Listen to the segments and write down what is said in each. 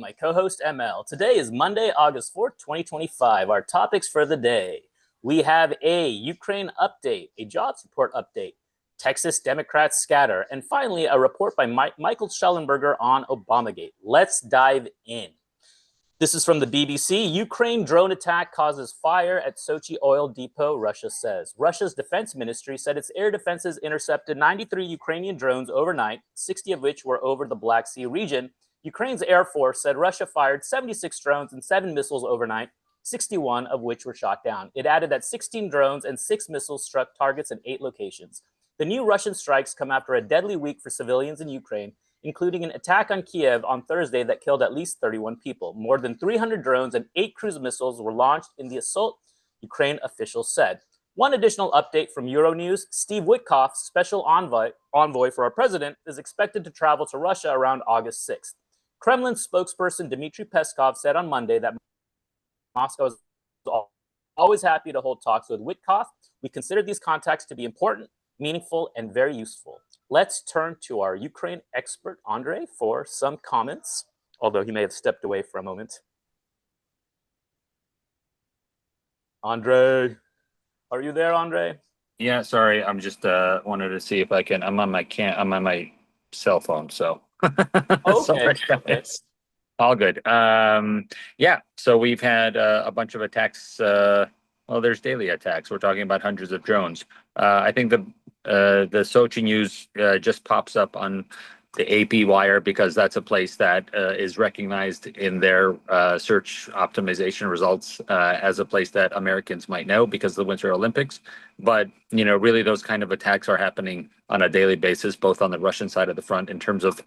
my co-host ML. Today is Monday, August 4th, 2025. Our topics for the day. We have a Ukraine update, a jobs report update, Texas Democrats scatter, and finally a report by Michael Shellenberger on ObamaGate. Let's dive in. This is from the BBC. Ukraine drone attack causes fire at Sochi oil depot, Russia says. Russia's defense ministry said its air defenses intercepted 93 Ukrainian drones overnight, 60 of which were over the Black Sea region. Ukraine's Air Force said Russia fired 76 drones and 7 missiles overnight, 61 of which were shot down. It added that 16 drones and 6 missiles struck targets in 8 locations. The new Russian strikes come after a deadly week for civilians in Ukraine, including an attack on Kyiv on Thursday that killed at least 31 people. More than 300 drones and 8 cruise missiles were launched in the assault, Ukraine officials said. One additional update from Euronews, Steve Witkoff, special envoy for our president, is expected to travel to Russia around August 6th. Kremlin spokesperson Dmitry Peskov said on Monday that Moscow is always happy to hold talks with Witkoff. We consider these contacts to be important, meaningful, and very useful. Let's turn to our Ukraine expert, Andre, for some comments, although he may have stepped away for a moment. Andre, are you there, Andre? Yeah, sorry. I'm just wanted to see if I can. I'm on my cell phone, so. Okay. Sorry, all good. Yeah. So we've had a bunch of attacks. Well, there's daily attacks. We're talking about hundreds of drones. I think the Sochi news just pops up on the AP wire because that's a place that is recognized in their search optimization results as a place that Americans might know because of the Winter Olympics. But, you know, really those kind of attacks are happening on a daily basis, both on the Russian side of the front in terms of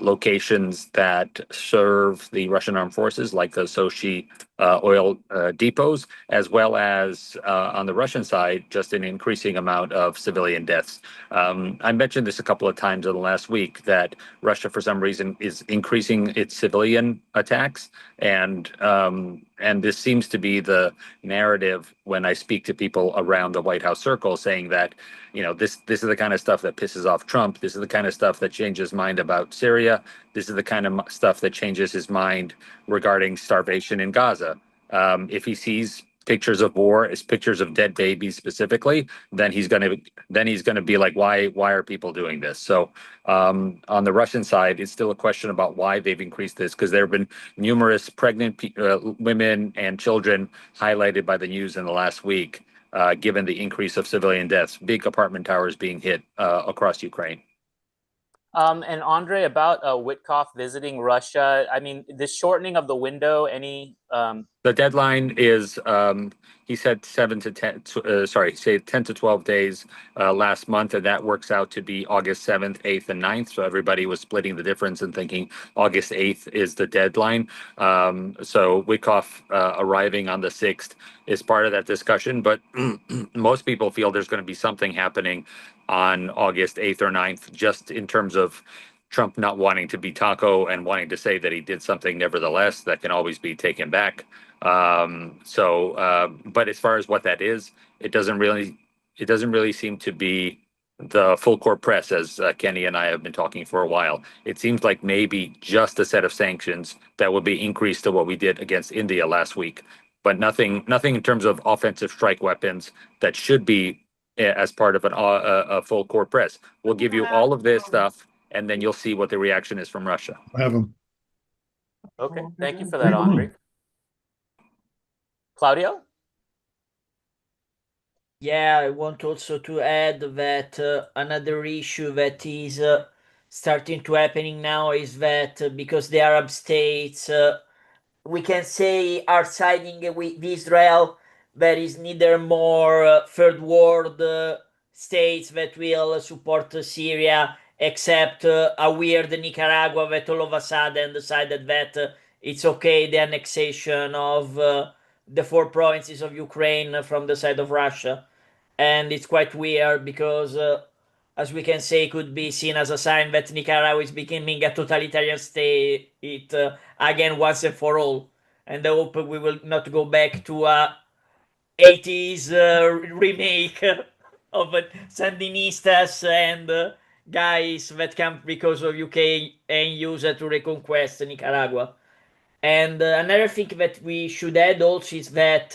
locations that serve the Russian armed forces, like the Sochi oil depots, as well as on the Russian side, just an increasing amount of civilian deaths. I mentioned this a couple of times in the last week that Russia, for some reason, is increasing its civilian attacks, and this seems to be the narrative when I speak to people around the White House circle, saying that, you know, this is the kind of stuff that pisses off Trump. This is the kind of stuff that changes his mind about Syria. This is the kind of stuff that changes his mind regarding starvation in Gaza. If he sees pictures of war as pictures of dead babies specifically, then he's gonna be like, why are people doing this? So on the Russian side, it's still a question about why they've increased this, because there have been numerous pregnant women and children highlighted by the news in the last week, given the increase of civilian deaths, big apartment towers being hit across Ukraine. And Andre, about Witkoff visiting Russia, I mean, the shortening of the window, any... The deadline is, he said 10 to 12 days last month, and that works out to be August 7th, 8th, and 9th. So everybody was splitting the difference and thinking August 8th is the deadline. So Witkoff arriving on the 6th is part of that discussion, but most people feel there's going to be something happening on August 8th or 9th, just in terms of Trump not wanting to be taco and wanting to say that he did something nevertheless that can always be taken back. But as far as what that is, it doesn't really seem to be the full court press, as Kenny and I have been talking for a while. It seems like maybe just a set of sanctions that would be increased to what we did against India last week, but nothing in terms of offensive strike weapons that should be as part of a full court press. We'll give you all of this stuff, and then you'll see what the reaction is from Russia. I have them. Okay, thank you for that, Andre. Claudio? Yeah, I want also to add that another issue that is starting to happening now is that because the Arab states, we can say, are siding with Israel, there is neither more third world states that will support Syria, except a weird Nicaragua that all of a sudden decided that it's okay, the annexation of the 4 provinces of Ukraine from the side of Russia. And it's quite weird because, as we can say, could be seen as a sign that Nicaragua is becoming a totalitarian state again once and for all. And I hope we will not go back to a 80s remake of Sandinistas and guys that come because of UK and use it to reconquest Nicaragua. And another thing that we should add also is that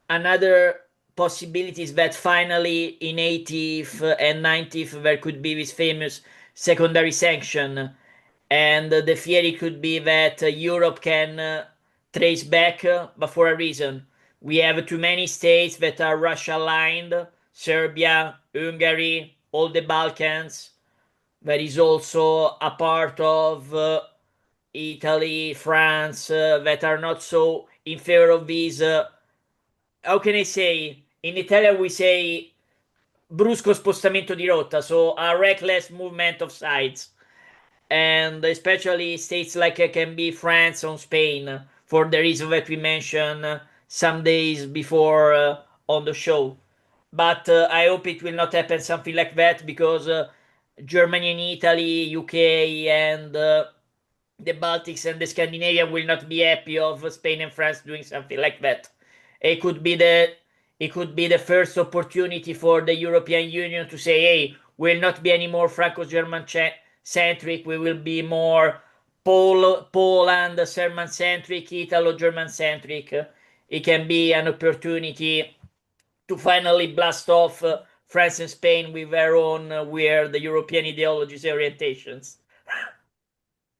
another possibility is that finally in 80th and 90th there could be this famous secondary sanction. And the theory could be that Europe can trace back, but for a reason. We have too many states that are Russia aligned, Serbia, Hungary, all the Balkans. There is also a part of Italy, France that are not so in favor of these. How can I say? In Italian we say brusco spostamento di rotta, so a reckless movement of sides. And especially states like can be France or Spain, for the reason that we mentioned some days before on the show. But I hope it will not happen something like that, because Germany and Italy, UK and the Baltics and the Scandinavia will not be happy of Spain and France doing something like that. It could be the first opportunity for the European Union to say, hey, we'll not be any more Franco-German centric, we will be more Poland German centric, Italo-German centric. It can be an opportunity to finally blast off France and Spain with their own weird European ideologies and orientations.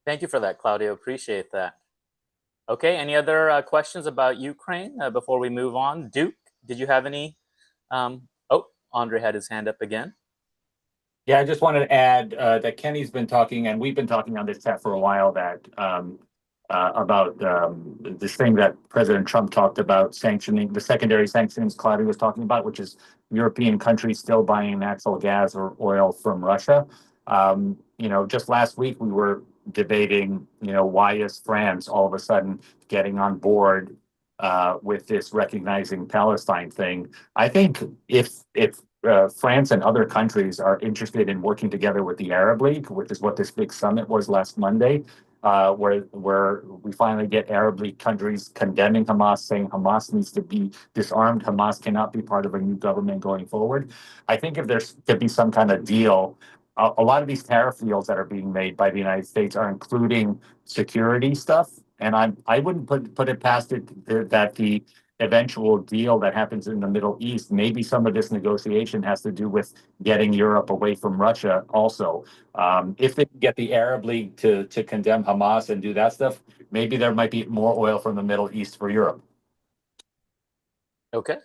Thank you for that, Claudio. Appreciate that. Okay, any other questions about Ukraine before we move on? Duke, did you have any? Oh, Andre had his hand up again. Yeah, I just wanted to add that Kenny's been talking, and we've been talking on this chat for a while, that about this thing that President Trump talked about, sanctioning the secondary sanctions Claudia was talking about, which is European countries still buying natural gas or oil from Russia. Just last week we were debating, why is France all of a sudden getting on board with this recognizing Palestine thing? I think if France and other countries are interested in working together with the Arab League, which is what this big summit was last Monday, where we finally get Arab League countries condemning Hamas, saying Hamas needs to be disarmed, Hamas cannot be part of a new government going forward. I think if there could be some kind of deal, a lot of these tariff deals that are being made by the United States are including security stuff, and I wouldn't put it past it that the eventual deal that happens in the Middle East, maybe some of this negotiation has to do with getting Europe away from Russia also. If they get the Arab League to condemn Hamas and do that stuff, maybe there might be more oil from the Middle East for Europe. Okay,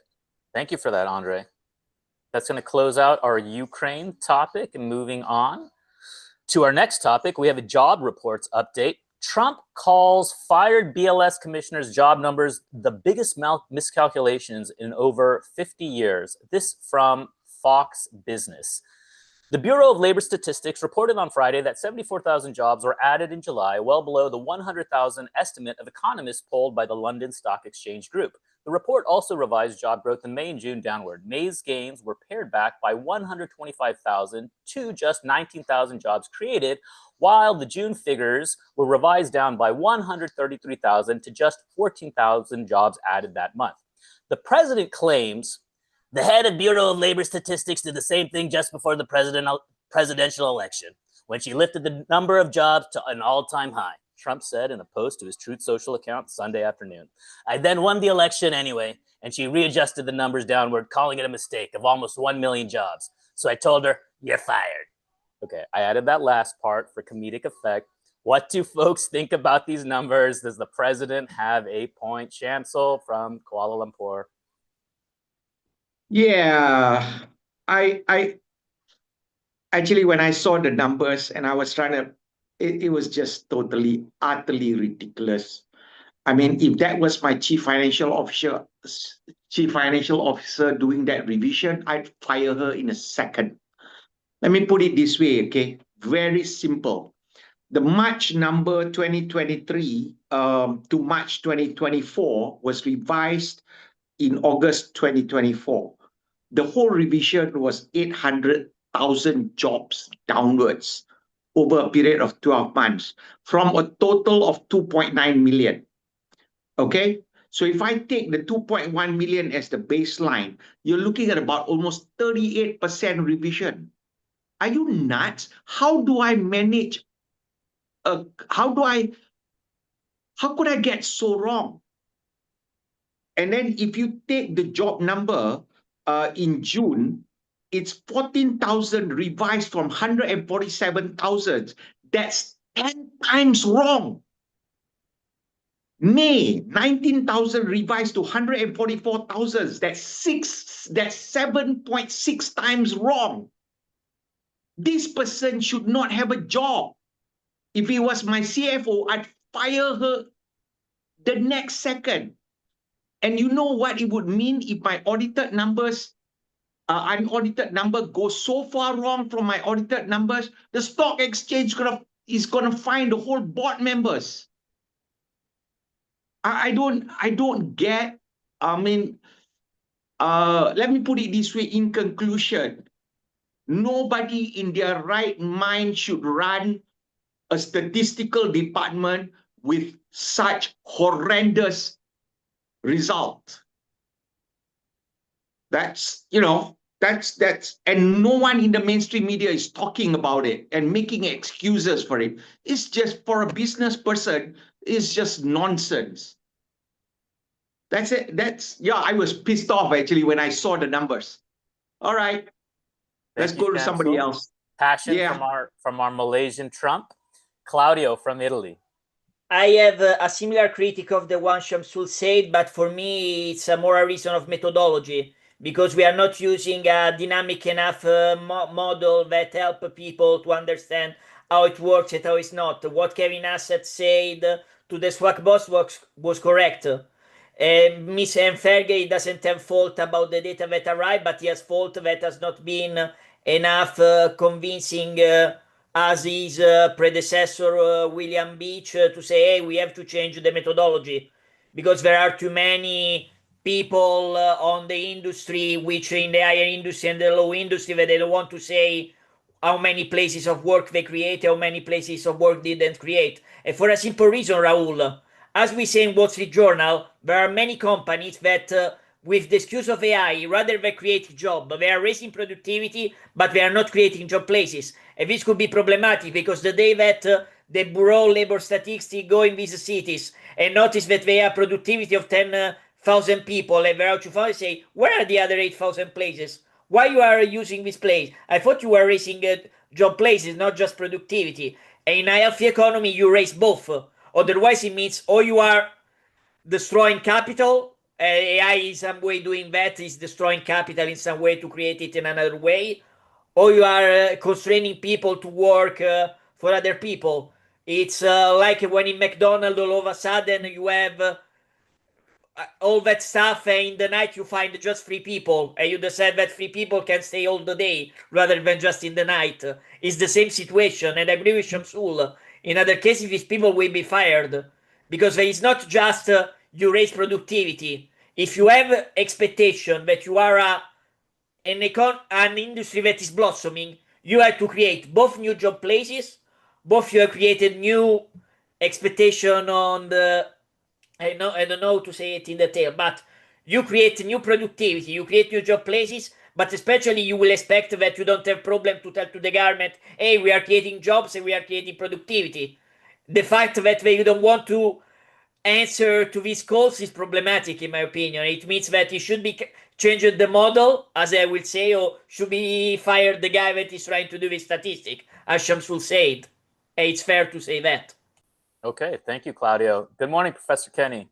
thank you for that, Andre. That's going to close out our Ukraine topic, and moving on to our next topic, we have a job reports update. Trump calls fired BLS commissioners' job numbers the biggest miscalculations in over 50 years. This from Fox Business. The Bureau of Labor Statistics reported on Friday that 74,000 jobs were added in July, well below the 100,000 estimate of economists polled by the London Stock Exchange Group. The report also revised job growth in May and June downward. May's gains were pared back by 125,000 to just 19,000 jobs created, while the June figures were revised down by 133,000 to just 14,000 jobs added that month. The president claims the head of Bureau of Labor Statistics did the same thing just before the presidential election, when she lifted the number of jobs to an all-time high. Trump said in a post to his Truth Social account Sunday afternoon. I then won the election anyway, and she readjusted the numbers downward, calling it a mistake of almost 1 million jobs. So I told her, you're fired. Okay, I added that last part for comedic effect. What do folks think about these numbers? Does the president have a point? Chancel from Kuala Lumpur. Yeah, I actually, when I saw the numbers and I was trying to, it was just totally, utterly ridiculous. I mean, if that was my chief financial officer doing that revision, I'd fire her in a second. Let me put it this way, okay? Very simple. The March number 2023 to March 2024 was revised in August 2024. The whole revision was 800,000 jobs downwards over a period of 12 months from a total of 2.9 million. Okay, so if I take the 2.1 million as the baseline, you're looking at about almost 38% revision. Are you nuts? How do I manage? How How could I get so wrong? And then if you take the job number in June, it's 14,000 revised from 147,000. That's 10 times wrong. May, 19,000 revised to 144,000. That's 7.6 times wrong. This person should not have a job. If it was my CFO, I'd fire her the next second. And you know what it would mean if my audited numbers, unaudited number goes so far wrong from my audited numbers? The stock exchange is gonna fine the whole board members. I don't get. I mean, let me put it this way. In conclusion, nobody in their right mind should run a statistical department with such horrendous result. That's, and no one in the mainstream media is talking about it and making excuses for it. It's just, for a business person, it's just nonsense. That's it. Yeah, I was pissed off actually when I saw the numbers. All right, let's go to somebody else. Passion from our Malaysian Trump. Claudio from Italy. I have a similar critique of the one Shamsul said, but for me, it's more a reason of methodology, because we are not using a dynamic enough model that help people to understand how it works and how it's not. What Kevin Hassett said to the SWAC boss was correct. Miss Fergie doesn't have fault about the data that arrived, but he has fault that has not been enough convincing as his predecessor William Beach to say, hey, we have to change the methodology, because there are too many people on the industry, which in the higher industry and the low industry, that they don't want to say how many places of work they create, how many places of work didn't create. And for a simple reason, Raul, as we say in Wall Street Journal, there are many companies that with the excuse of AI, rather than create jobs, they are raising productivity, but they are not creating job places. And this could be problematic, because the day that the Bureau Labor Statistics go in these cities and notice that they have productivity of 10,000 people, and they're out to find, say, where are the other 8,000 places? Why you are using this place? I thought you were raising job places, not just productivity. And in a healthy economy, you raise both. Otherwise, it means or you are destroying capital. AI in some way doing that is destroying capital in some way to create it in another way, or you are constraining people to work for other people. It's like when in McDonald's all of a sudden you have all that stuff, and in the night you find just 3 people, and you decide that 3 people can stay all the day rather than just in the night. It's the same situation, and I agree with Shamsul. In other cases, these people will be fired, because there is not just you raise productivity. If you have expectation that you are an industry that is blossoming, you have to create both new job places, both you have created new expectation on the, I don't know how to say it in detail, but you create new productivity, you create new job places, but especially you will expect that you don't have problem to tell to the government, hey, we are creating jobs and we are creating productivity. The fact that you don't want to answer to these calls is problematic, in my opinion. It means that it should be changed the model, as I will say, or should be fired the guy that is trying to do this statistic, as Shamsul said. It's fair to say that. Okay, thank you, Claudio. Good morning, Professor Kenny.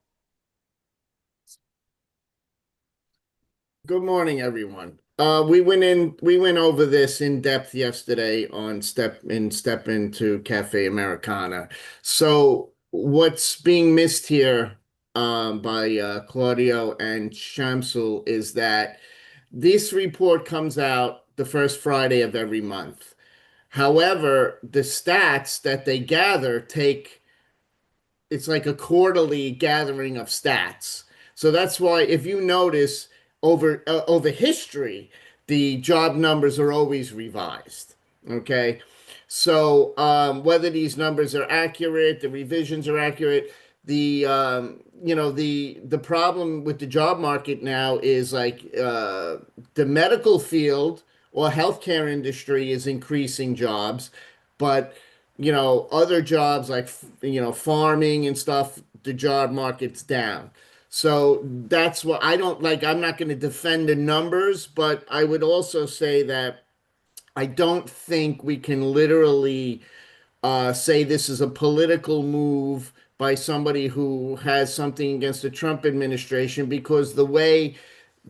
Good morning, everyone. We went over this in depth yesterday on Step Into Cafe Americana. So what's being missed here by Claudio and Shamsul is that this report comes out the first Friday of every month. However, the stats that they gather it's like a quarterly gathering of stats. So that's why, if you notice, over history, the job numbers are always revised. Okay, so whether these numbers are accurate, the revisions are accurate, the problem with the job market now is like the medical field or healthcare industry is increasing jobs, but other jobs like farming and stuff, the job market's down. So that's what I don't like. I'm not going to defend the numbers, but I would also say that I don't think we can literally say this is a political move by somebody who has something against the Trump administration, because the way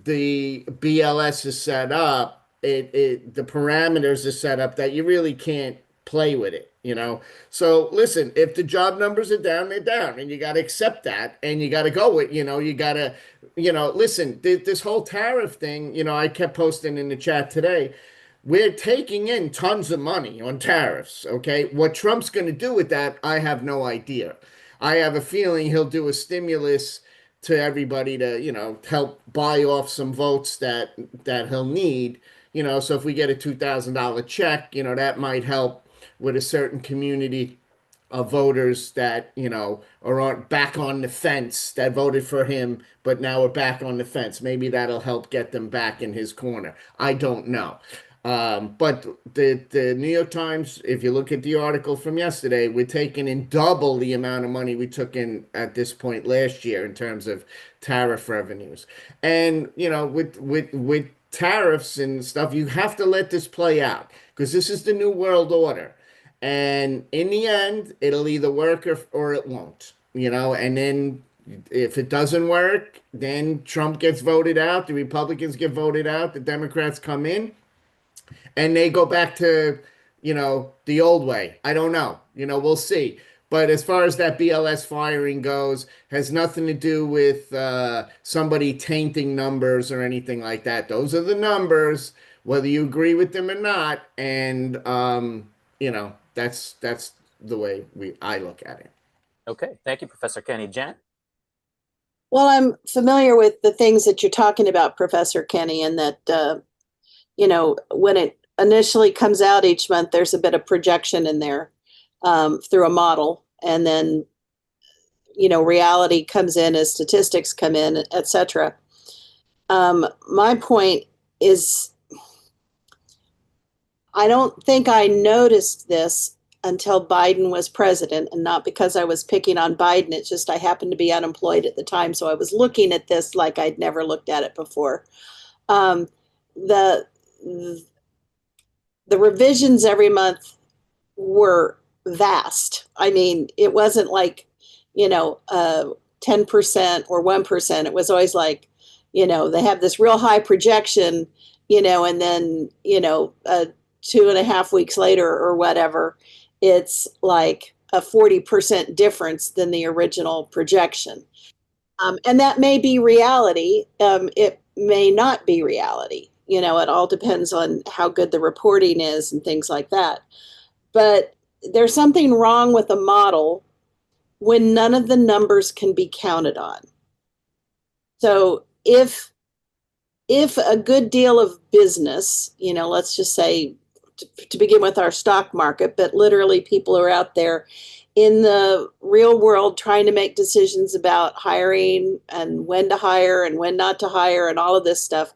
the BLS is set up, the parameters are set up that you really can't play with it, you know? So listen, if the job numbers are down, they're down, and you got to accept that, and you got to go with, you got to, listen, this whole tariff thing, I kept posting in the chat today. We're taking in tons of money on tariffs, okay? What Trump's going to do with that, I have no idea. I have a feeling he'll do a stimulus to everybody to, help buy off some votes that he'll need, so if we get a $2,000 check, that might help with a certain community of voters that, are back on the fence, that voted for him, but now are back on the fence. Maybe that'll help get them back in his corner. I don't know. But the New York Times, if you look at the article from yesterday, we're taking in double the amount of money we took in at this point last year in terms of tariff revenues. And, with tariffs and stuff, you have to let this play out, because this is the new world order. And in the end, it'll either work or it won't, and then if it doesn't work, then Trump gets voted out, the Republicans get voted out, the Democrats come in, and they go back to, the old way. I don't know. We'll see. But as far as that BLS firing goes, has nothing to do with somebody tainting numbers or anything like that. Those are the numbers, whether you agree with them or not. And, that's the way I look at it. Okay. Thank you, Professor Kenny. Jen? Well, I'm familiar with the things that you're talking about, Professor Kenny, and that, when it initially comes out each month, there's a bit of projection in there through a model. And then, reality comes in as statistics come in, et cetera. My point is, I don't think I noticed this until Biden was president, and not because I was picking on Biden. It's just I happened to be unemployed at the time. So I was looking at this like I'd never looked at it before. The revisions every month were vast. I mean, it wasn't like, 10% or 1%. It was always like, they have this real high projection, and then, 2.5 weeks later or whatever, it's like a 40% difference than the original projection. And that may be reality. It may not be reality. It all depends on how good the reporting is and things like that. But there's something wrong with a model when none of the numbers can be counted on. So if a good deal of business, let's just say to begin with our stock market, but literally people are out there in the real world trying to make decisions about hiring and when to hire and when not to hire and all of this stuff.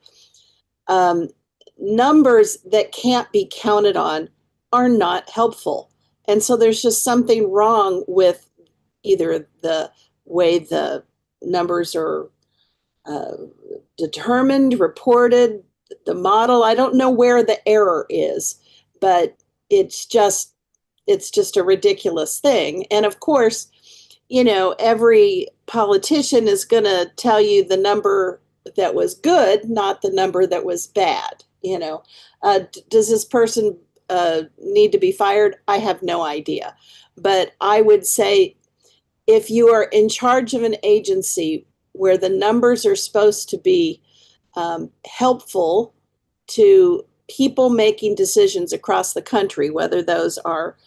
Numbers that can't be counted on are not helpful. And so there's just something wrong with either the way the numbers are determined, reported, the model. I don't know where the error is, but it's just a ridiculous thing. And of course, every politician is going to tell you the number that was good, not the number that was bad. Does this person need to be fired? I have no idea. But I would say if you are in charge of an agency where the numbers are supposed to be helpful to people making decisions across the country, whether those are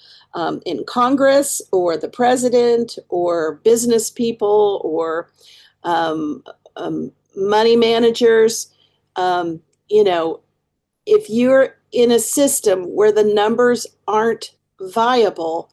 in Congress or the president or business people or money managers, if you're in a system where the numbers aren't viable,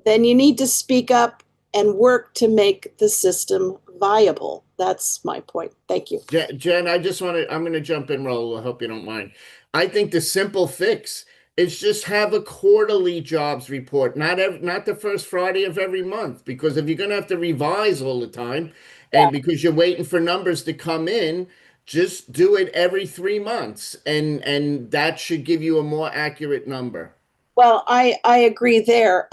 then you need to speak up and work to make the system viable. That's my point. Thank you. Jen, I'm going to jump in, Raul. I hope you don't mind. I think the simple fix is just have a quarterly jobs report, not the first Friday of every month, because if you're going to have to revise all the time, and because you're waiting for numbers to come in, just do it every 3 months, and that should give you a more accurate number. Well, I agree there.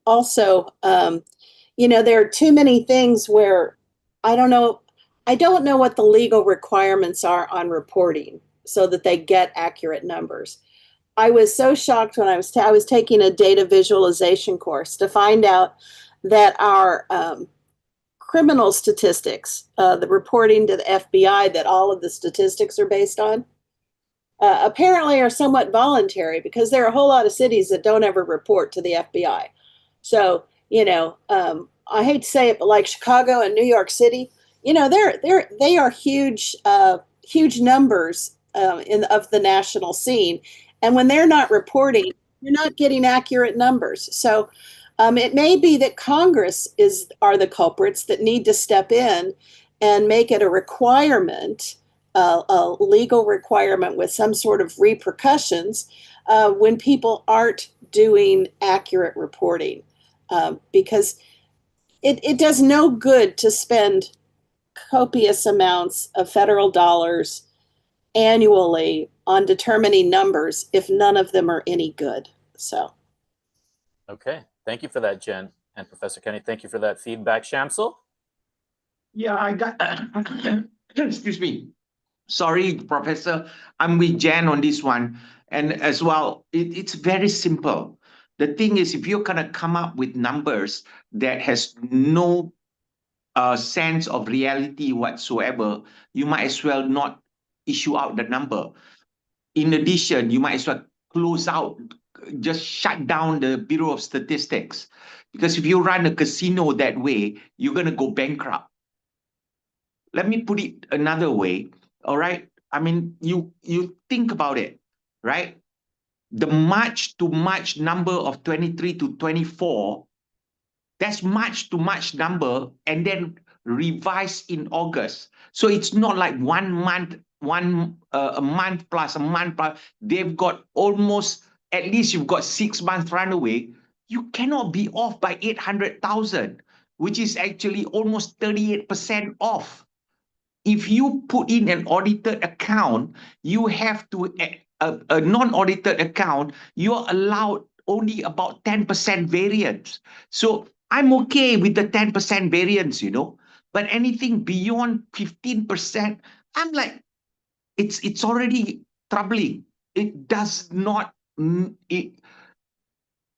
Also, there are too many things where I don't know. I don't know what the legal requirements are on reporting so that they get accurate numbers. I was so shocked when I was taking a data visualization course to find out that our criminal statistics, the reporting to the FBI that all of the statistics are based on, apparently are somewhat voluntary because there are a whole lot of cities that don't ever report to the FBI. So, I hate to say it, but like Chicago and New York City, they are huge, huge numbers of the national scene. And when they're not reporting, you're not getting accurate numbers. So it may be that Congress are the culprits that need to step in and make it a requirement, a legal requirement with some sort of repercussions when people aren't doing accurate reporting. Because it does no good to spend copious amounts of federal dollars annually on determining numbers if none of them are any good. So, okay, thank you for that, Jen, and Professor Kenny. Thank you for that feedback, Shamsul. Yeah, I got. Excuse me. Sorry, Professor. I'm with Jen on this one, and as well, it's very simple. The thing is, if you're gonna come up with numbers that has no sense of reality whatsoever, you might as well not issue out the number. In addition, you might as well close out, just shut down the Bureau of Statistics. Because if you run a casino that way, you're going to go bankrupt. Let me put it another way, all right? I mean, you think about it, right? The March to March number of 23 to 24, that's March to March number, and then revised in August. So it's not like 1 month, a month plus a month plus. They've got almost, at least you've got 6 months runaway. You cannot be off by 800,000, which is actually almost 38% off. If you put in an audited account, you have to, a non-audited account, you're allowed only about 10% variance. So I'm okay with the 10% variance, but anything beyond 15%, I'm like, it's already troubling. It does not,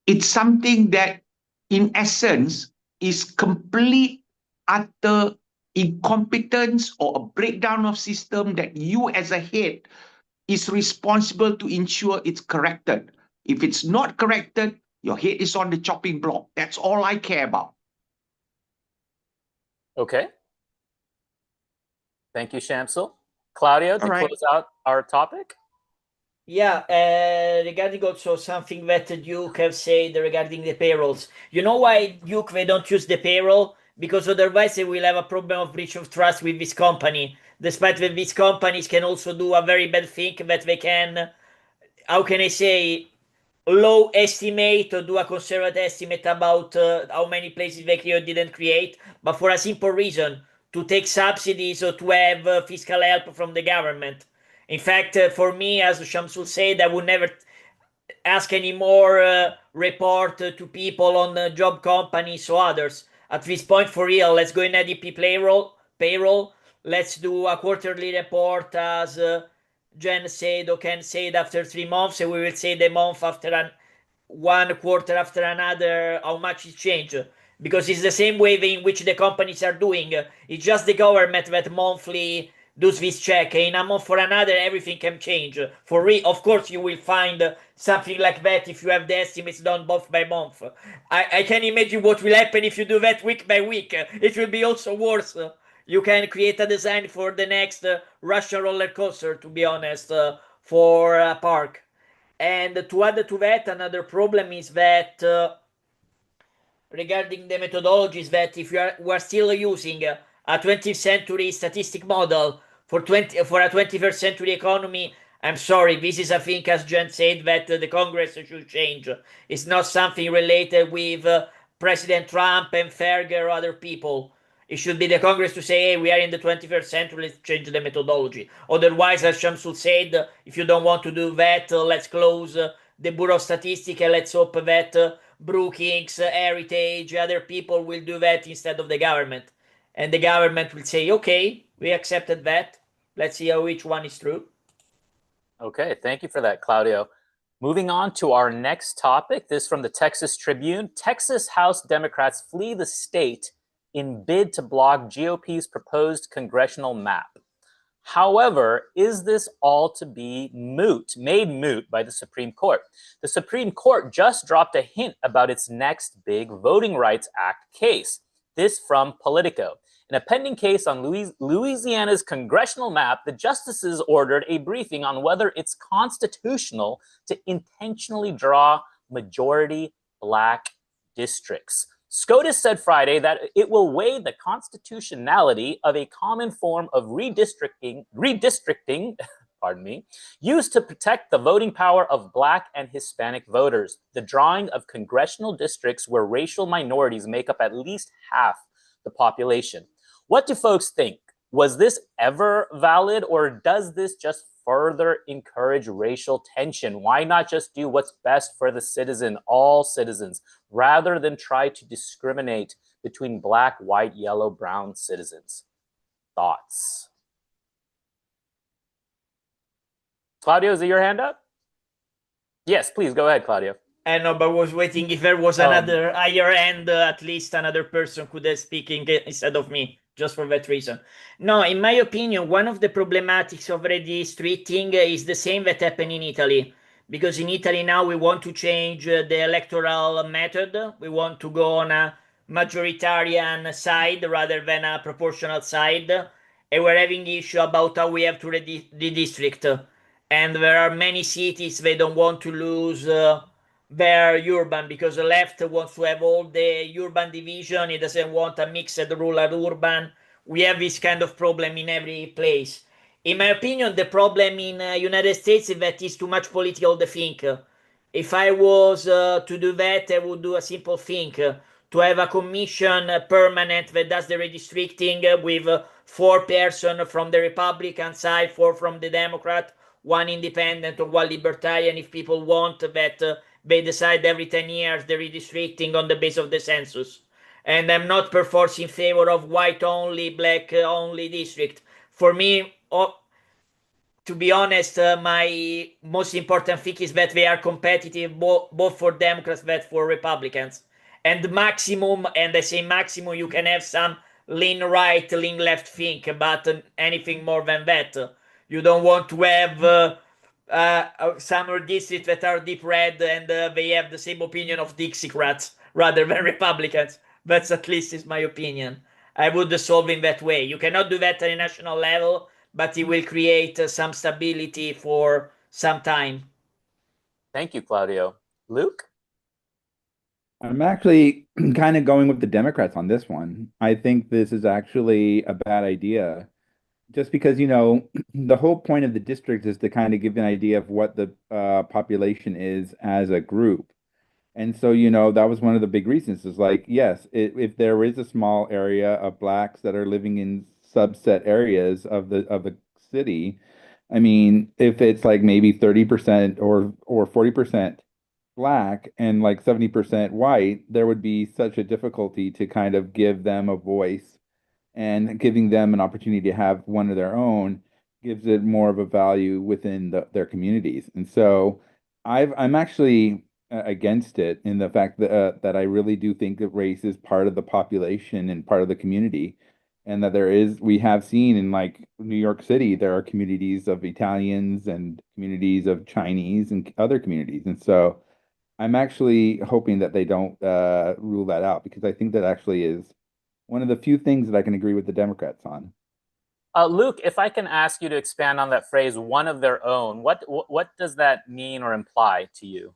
it's something that in essence is complete, utter incompetence or a breakdown of system that you as a head is responsible to ensure it's corrected. If it's not corrected, your head is on the chopping block. That's all I care about. Okay. Thank you, Shamsul. Claudio, to close out our topic. Yeah, regarding also something that Duke have said regarding the payrolls. You know why, Duke, they don't use the payroll? Because otherwise they will have a problem of breach of trust with this company. Despite that these companies can also do a very bad thing that they can, how can I say, low estimate or do a conservative estimate about how many places they create or didn't create, but for a simple reason, to take subsidies or to have fiscal help from the government. In fact, for me, as Shamsul said, I would never ask any more report to people on job companies or others. At this point, for real, let's go in ADP payroll. Let's do a quarterly report, as Jen said or Ken said, after 3 months, and we will say the month after one quarter after another how much it changed. Because it's the same way in which the companies are doing. It's just the government that monthly does this check. In a month for another, everything can change. Of course, you will find something like that if you have the estimates done month by month. I can imagine what will happen if you do that week by week. It will be also worse. You can create a design for the next Russian roller coaster, to be honest, for a park. And to add to that, another problem is that regarding the methodologies, that if we are still using a 20th century statistic model for a 21st century economy, I'm sorry, this is a thing, as Jen said, that the Congress should change. It's not something related with President Trump and Ferger or other people. It should be the Congress to say, hey, we are in the 21st century, let's change the methodology. Otherwise, as Shamsul said, if you don't want to do that, let's close the Bureau of Statistics and let's hope that Brookings, Heritage, other people will do that instead of the government. And the government will say, okay, we accepted that. Let's see which one is true. Okay, thank you for that, Claudio. Moving on to our next topic, this from the Texas Tribune. Texas House Democrats flee the state in bid to block GOP's proposed congressional map. However, is this all to be made moot by the Supreme Court? The Supreme Court just dropped a hint about its next big Voting Rights Act case. This from Politico. In a pending case on Louisiana's congressional map, the justices ordered a briefing on whether it's constitutional to intentionally draw majority Black districts. SCOTUS said Friday that it will weigh the constitutionality of a common form of redistricting, used to protect the voting power of Black and Hispanic voters, the drawing of congressional districts where racial minorities make up at least half the population. What do folks think? Was this ever valid, or does this just further encourage racial tension? Why not just do what's best for the citizen, all citizens, rather than try to discriminate between Black, white, yellow, brown citizens? Thoughts? Claudio, is it your hand up? Yes, please go ahead, Claudio. I know, but I was waiting if there was another higher end, at least another person could have speaking instead of me, just for that reason. No, in my opinion, one of the problematics of redistricting is the same that happened in Italy. Because in Italy now we want to change the electoral method. We want to go on a majoritarian side rather than a proportional side. And we're having issue about how we have to redistrict. And there are many cities they don't want to lose their urban, because the left wants to have all the urban division. It doesn't want a mixed rural urban. We have this kind of problem in every place. In my opinion, the problem in United States is that it's too much political to think. If I was to do that, I would do a simple thing. To have a commission permanent that does the redistricting with 4 persons from the Republican side, 4 from the Democrat, 1 independent or 1 libertarian, if people want that they decide every 10 years the redistricting on the base of the census. And I'm not perforce in favor of white only, black only district. For me, to be honest, my most important thing is that they are competitive both for Democrats and for Republicans. And maximum, and I say maximum, you can have some lean right, lean left thing, but anything more than that. You don't want to have some districts that are deep red and they have the same opinion of Dixiecrats rather than Republicans. That's at least is my opinion. I would solve in that way. You cannot do that at a national level, but it will create some stability for some time. Thank you, Claudio. Luke? I'm actually kind of going with the Democrats on this one. I think this is actually a bad idea. Just because, the whole point of the district is to kind of give an idea of what the population is as a group. And so, that was one of the big reasons is like, yes, if there is a small area of Blacks that are living in subset areas of the city, I mean, if it's like maybe 30% or 40% Black and like 70% white, there would be such a difficulty to kind of give them a voice, and giving them an opportunity to have one of their own gives it more of a value within their communities. And so I'm actually against it in the fact that I really do think that race is part of the population and part of the community. And that we have seen in like New York City, there are communities of Italians and communities of Chinese and other communities. And so I'm actually hoping that they don't rule that out, because I think that actually is one of the few things that I can agree with the Democrats on. Luke, if I can ask you to expand on that phrase, one of their own, what does that mean or imply to you?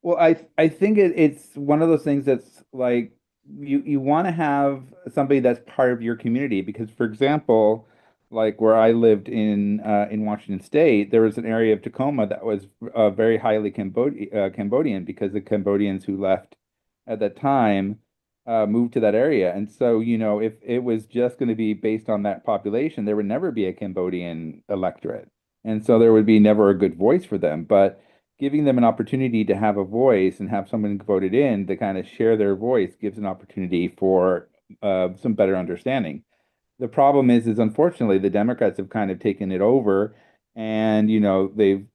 Well, I think it's one of those things that's like you want to have somebody that's part of your community, because, for example, like where I lived in Washington State, there was an area of Tacoma that was very highly Cambodian because the Cambodians who left at that time moved to that area. And so, if it was just going to be based on that population, there would never be a Cambodian electorate. And so there would be never a good voice for them. But giving them an opportunity to have a voice and have someone voted in to kind of share their voice gives an opportunity for some better understanding. The problem is unfortunately the Democrats have kind of taken it over, and they've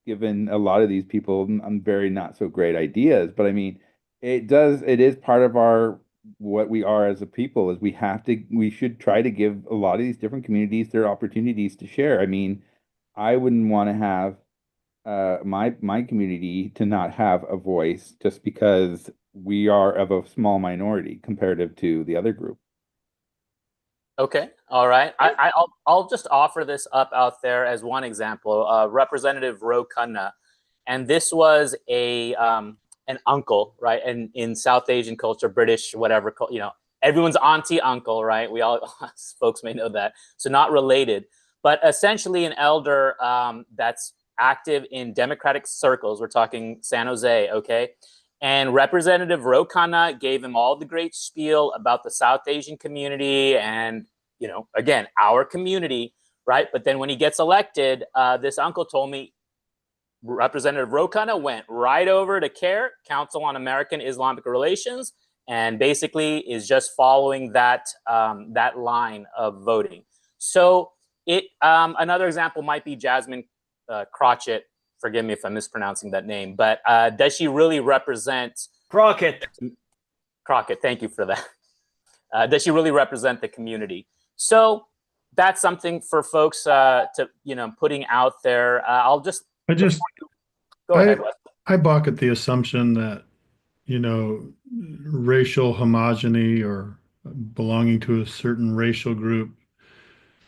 given a lot of these people very not so great ideas. But I mean, it is part of our what we are as a people is we should try to give a lot of these different communities their opportunities to share. I mean, I wouldn't want to have my community to not have a voice just because we are of a small minority comparative to the other group. Okay, all right. I'll just offer this up out there as one example. Representative Ro Khanna, and this was an uncle, right? And in South Asian culture, British, whatever, everyone's auntie, uncle, right? We all folks may know that. So not related, but essentially an elder that's active in Democratic circles. We're talking San Jose, okay? And Representative Ro Khanna gave him all the great spiel about the South Asian community and, again, our community, right? But then when he gets elected, this uncle told me Representative Ro Khanna went right over to CAIR, Council on American Islamic Relations, and basically is just following that line of voting. So another example might be Jasmine Crockett. Forgive me if I'm mispronouncing that name, but does she really represent Crockett? Crockett, thank you for that. Does she really represent the community? So that's something for folks to putting out there. Go ahead. I balk at the assumption that racial homogeny or belonging to a certain racial group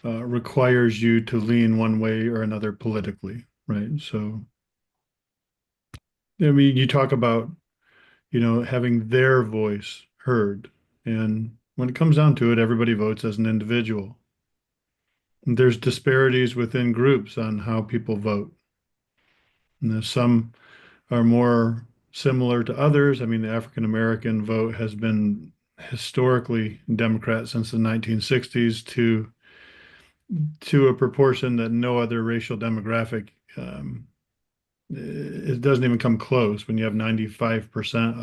requires you to lean one way or another politically. Right. So, I mean, you talk about, having their voice heard. And when it comes down to it, everybody votes as an individual. There's disparities within groups on how people vote. And some are more similar to others. I mean, the African American vote has been historically Democrat since the 1960s to a proportion that no other racial demographic it doesn't even come close when you have 95%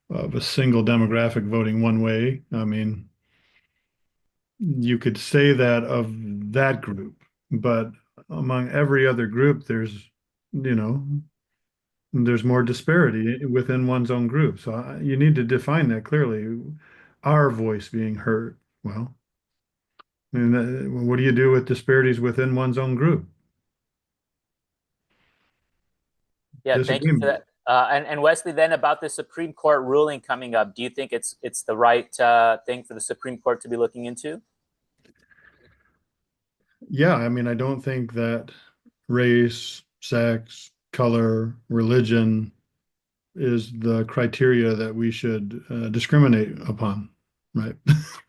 of a single demographic voting one way. I mean, you could say that of that group, but among every other group, there's more disparity within one's own group. So you need to define that clearly. Our voice being heard. Well, and what do you do with disparities within one's own group? Yeah, thank you for that. And Wesley, then about the Supreme Court ruling coming up, do you think it's the right thing for the Supreme Court to be looking into? Yeah, I mean, I don't think that race, sex, color, religion is the criteria that we should discriminate upon, right?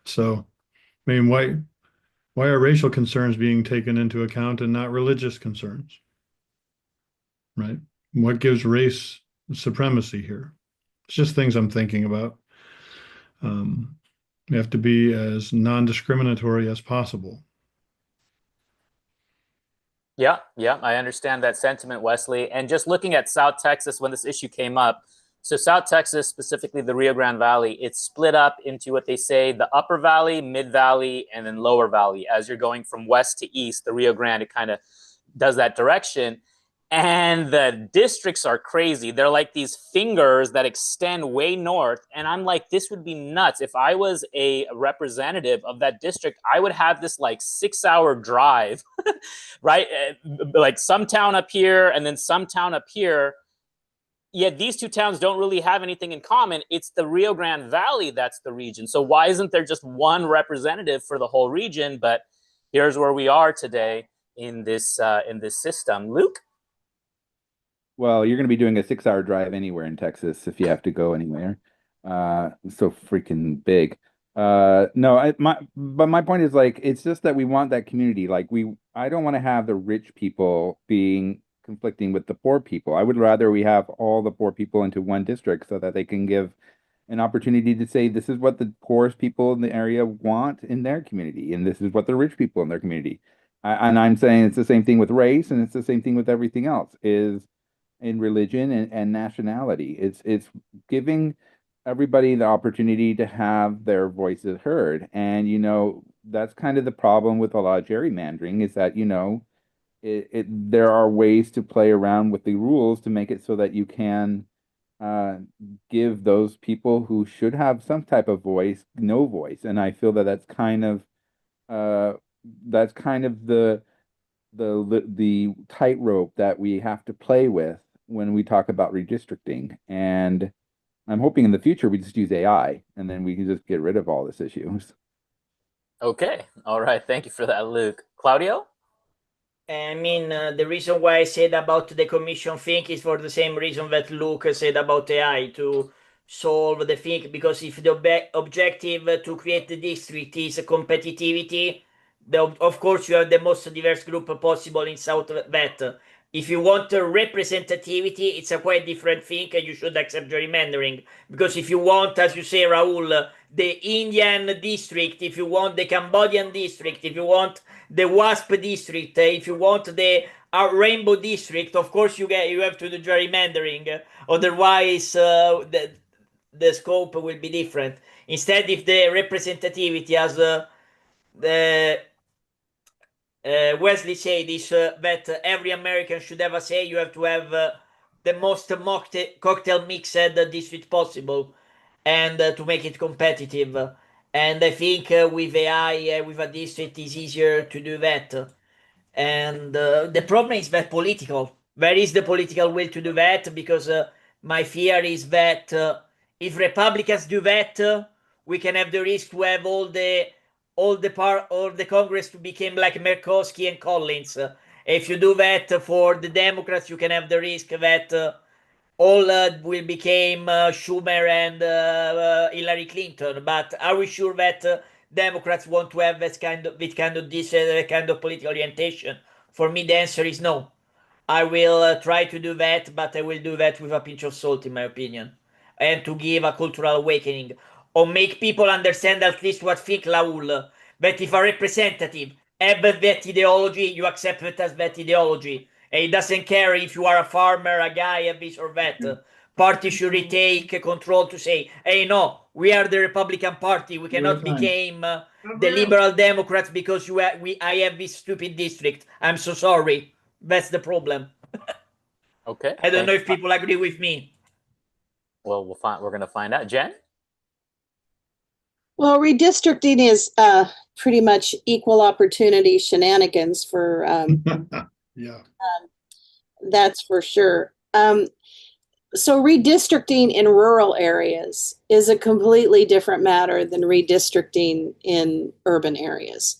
So, I mean, why are racial concerns being taken into account and not religious concerns, right? What gives race supremacy here? It's just things I'm thinking about. We have to be as non-discriminatory as possible. Yeah, I understand that sentiment, Wesley. And just looking at South Texas when this issue came up, so South Texas, specifically the Rio Grande Valley, it's split up into what they say the Upper Valley, Mid Valley, and then Lower Valley. As you're going from west to east, the Rio Grande, it kind of does that direction. And the districts are crazy. They're like these fingers that extend way north. And I'm like, this would be nuts. If I was a representative of that district, I would have this like 6-hour drive, right? Like some town up here and then some town up here. Yet these two towns don't really have anything in common. It's the Rio Grande Valley that's the region. So why isn't there just one representative for the whole region? But here's where we are today in this system. Luke? Well, you're going to be doing a 6-hour drive anywhere in Texas if you have to go anywhere. So freaking big. No, but my point is like it's just that we want that community. Like I don't want to have the rich people being conflicting with the poor people. I would rather we have all the poor people into one district so that they can give an opportunity to say this is what the poorest people in the area want in their community, and this is what the rich people in their community. And I'm saying it's the same thing with race, and it's the same thing with everything else, is in religion and nationality. It's giving everybody the opportunity to have their voices heard. And that's kind of the problem with a lot of gerrymandering is that, there are ways to play around with the rules to make it so that you can give those people who should have some type of voice no voice. And I feel that uh, that's kind of the tightrope that we have to play with when we talk about redistricting. And I'm hoping in the future we just use AI and then we can just get rid of all these issues. Okay. All right. Thank you for that, Luke. Claudio? I mean, the reason why I said about the commission thing is for the same reason that Luke said about AI, to solve the thing, because if the objective to create the district is competitivity, of course you have the most diverse group possible in South that. If you want representativity, it's a quite different thing, and you should accept gerrymandering. Because if you want, as you say, Raul, the Indian district, if you want the Cambodian district, if you want the WASP district, if you want the Rainbow district, of course you have to do gerrymandering. Otherwise, the scope will be different. Instead, if the representativity, as the Wesley said, is that every American should have a say, you have to have the most cocktail mixed district possible, and to make it competitive. And I think with AI, with a district, is easier to do that. And the problem is that political. Where is the political will to do that? Because my fear is that if Republicans do that, we can have the risk to have all the Congress to become like Murkowski and Collins. If you do that for the Democrats, you can have the risk that all will become Schumer and Hillary Clinton. But are we sure that Democrats want to have this kind of political orientation? For me, the answer is no. I will try to do that, but I will do that with a pinch of salt, in my opinion, and to give a cultural awakening, or make people understand at least what think Laul, that if a representative have that ideology, you accept it as that ideology. And it doesn't care if you are a farmer, a guy, this or that. Party should retake control to say, hey, no, we are the Republican Party. We cannot become the Liberal Democrats because I have this stupid district. I'm so sorry. That's the problem. Okay. I don't know if people agree with me. Well, we're going to find out. Jen? Well, redistricting is pretty much equal opportunity shenanigans for Yeah. that's for sure. So redistricting in rural areas is a completely different matter than redistricting in urban areas.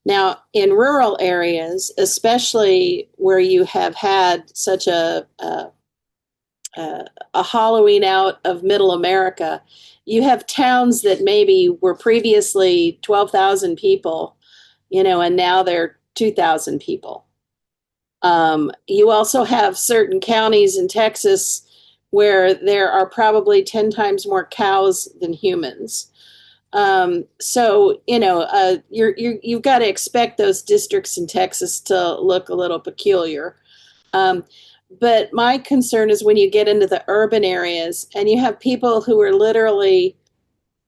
Now, in rural areas, especially where you have had such a hollowing out of middle America, you have towns that maybe were previously 12,000 people, and now they're 2,000 people. You also have certain counties in Texas where there are probably 10 times more cows than humans. So, you've got to expect those districts in Texas to look a little peculiar. But my concern is when you get into the urban areas and you have people who are literally,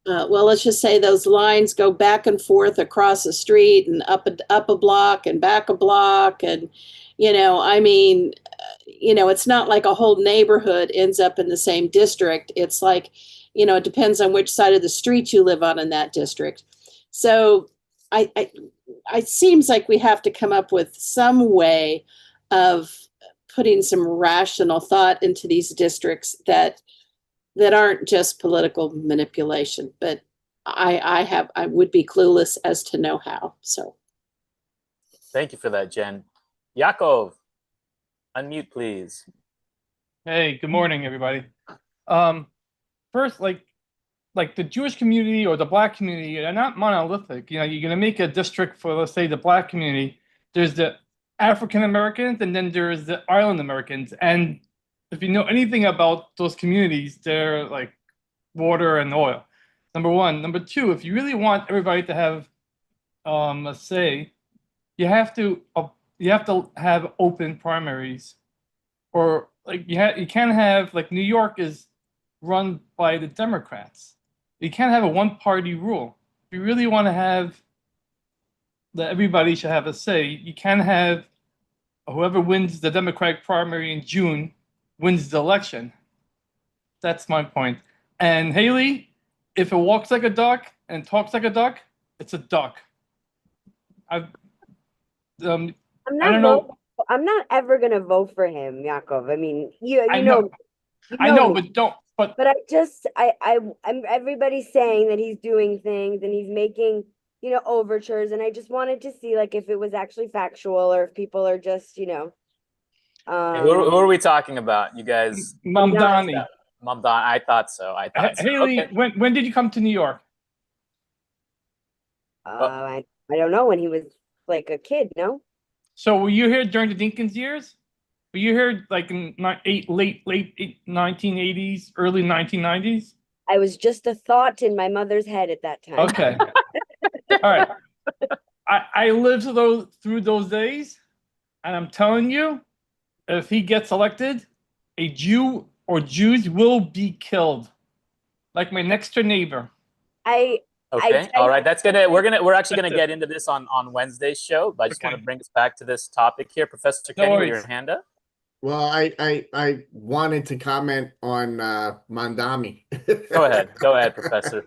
well, let's just say those lines go back and forth across the street and up a block and back a block. And, it's not like a whole neighborhood ends up in the same district. It's like, it depends on which side of the street you live on in that district. So it seems like we have to come up with some way of putting some rational thought into these districts that aren't just political manipulation. But I would be clueless as to know how. So thank you for that, Jen. Yakov, unmute, please. Hey, good morning, everybody. First, like the Jewish community or the black community, they're not monolithic. You're going to make a district for, let's say, the black community. There's the African Americans, and then there's the Island Americans. And if you know anything about those communities, they're like water and oil. Number one. Number two, if you really want everybody to have a say, you have to have open primaries, or like you can't have, like, New York is run by the Democrats. You can't have a one-party rule. If you really want to have that everybody should have a say, you can't have whoever wins the Democratic primary in June wins the election. That's my point. And Haley, if it walks like a duck and talks like a duck, it's a duck. I don't know. I'm not ever gonna vote for him, Yakov. I mean, I know, but don't. But I'm everybody's saying that he's doing things and he's making, overtures, and I just wanted to see, like, if it was actually factual or if people are just, who are we talking about? You guys? Mamdani. Mamdani. I thought so. Haley, okay. when did you come to New York? I don't know, when he was like a kid, no? So were you here during the Dinkins years? Were you here like in late 1980s, early 1990s? I was just a thought in my mother's head at that time. Okay. All right. I lived through those days, and I'm telling you, if he gets elected, a Jew or Jews will be killed, like my next door neighbor. All right. We're actually gonna get into this on Wednesday's show, but I just want to bring us back to this topic here. Professor Kenny, with your hand up. Well, I wanted to comment on Mandami. Go ahead, Professor.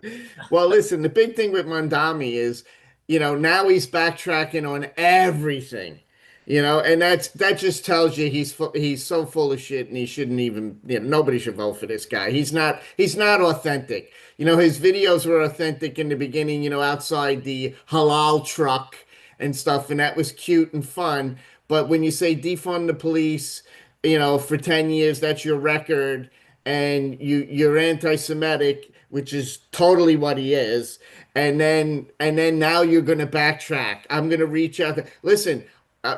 Well, listen, the big thing with Mandami is, now he's backtracking on everything, and that just tells you he's so full of shit, and he shouldn't even, nobody should vote for this guy. He's not authentic. His videos were authentic in the beginning, outside the halal truck and stuff, and that was cute and fun. But when you say defund the police, for 10 years, that's your record, and you're anti-Semitic, which is totally what he is, and then now you're going to backtrack. I'm going to reach out listen,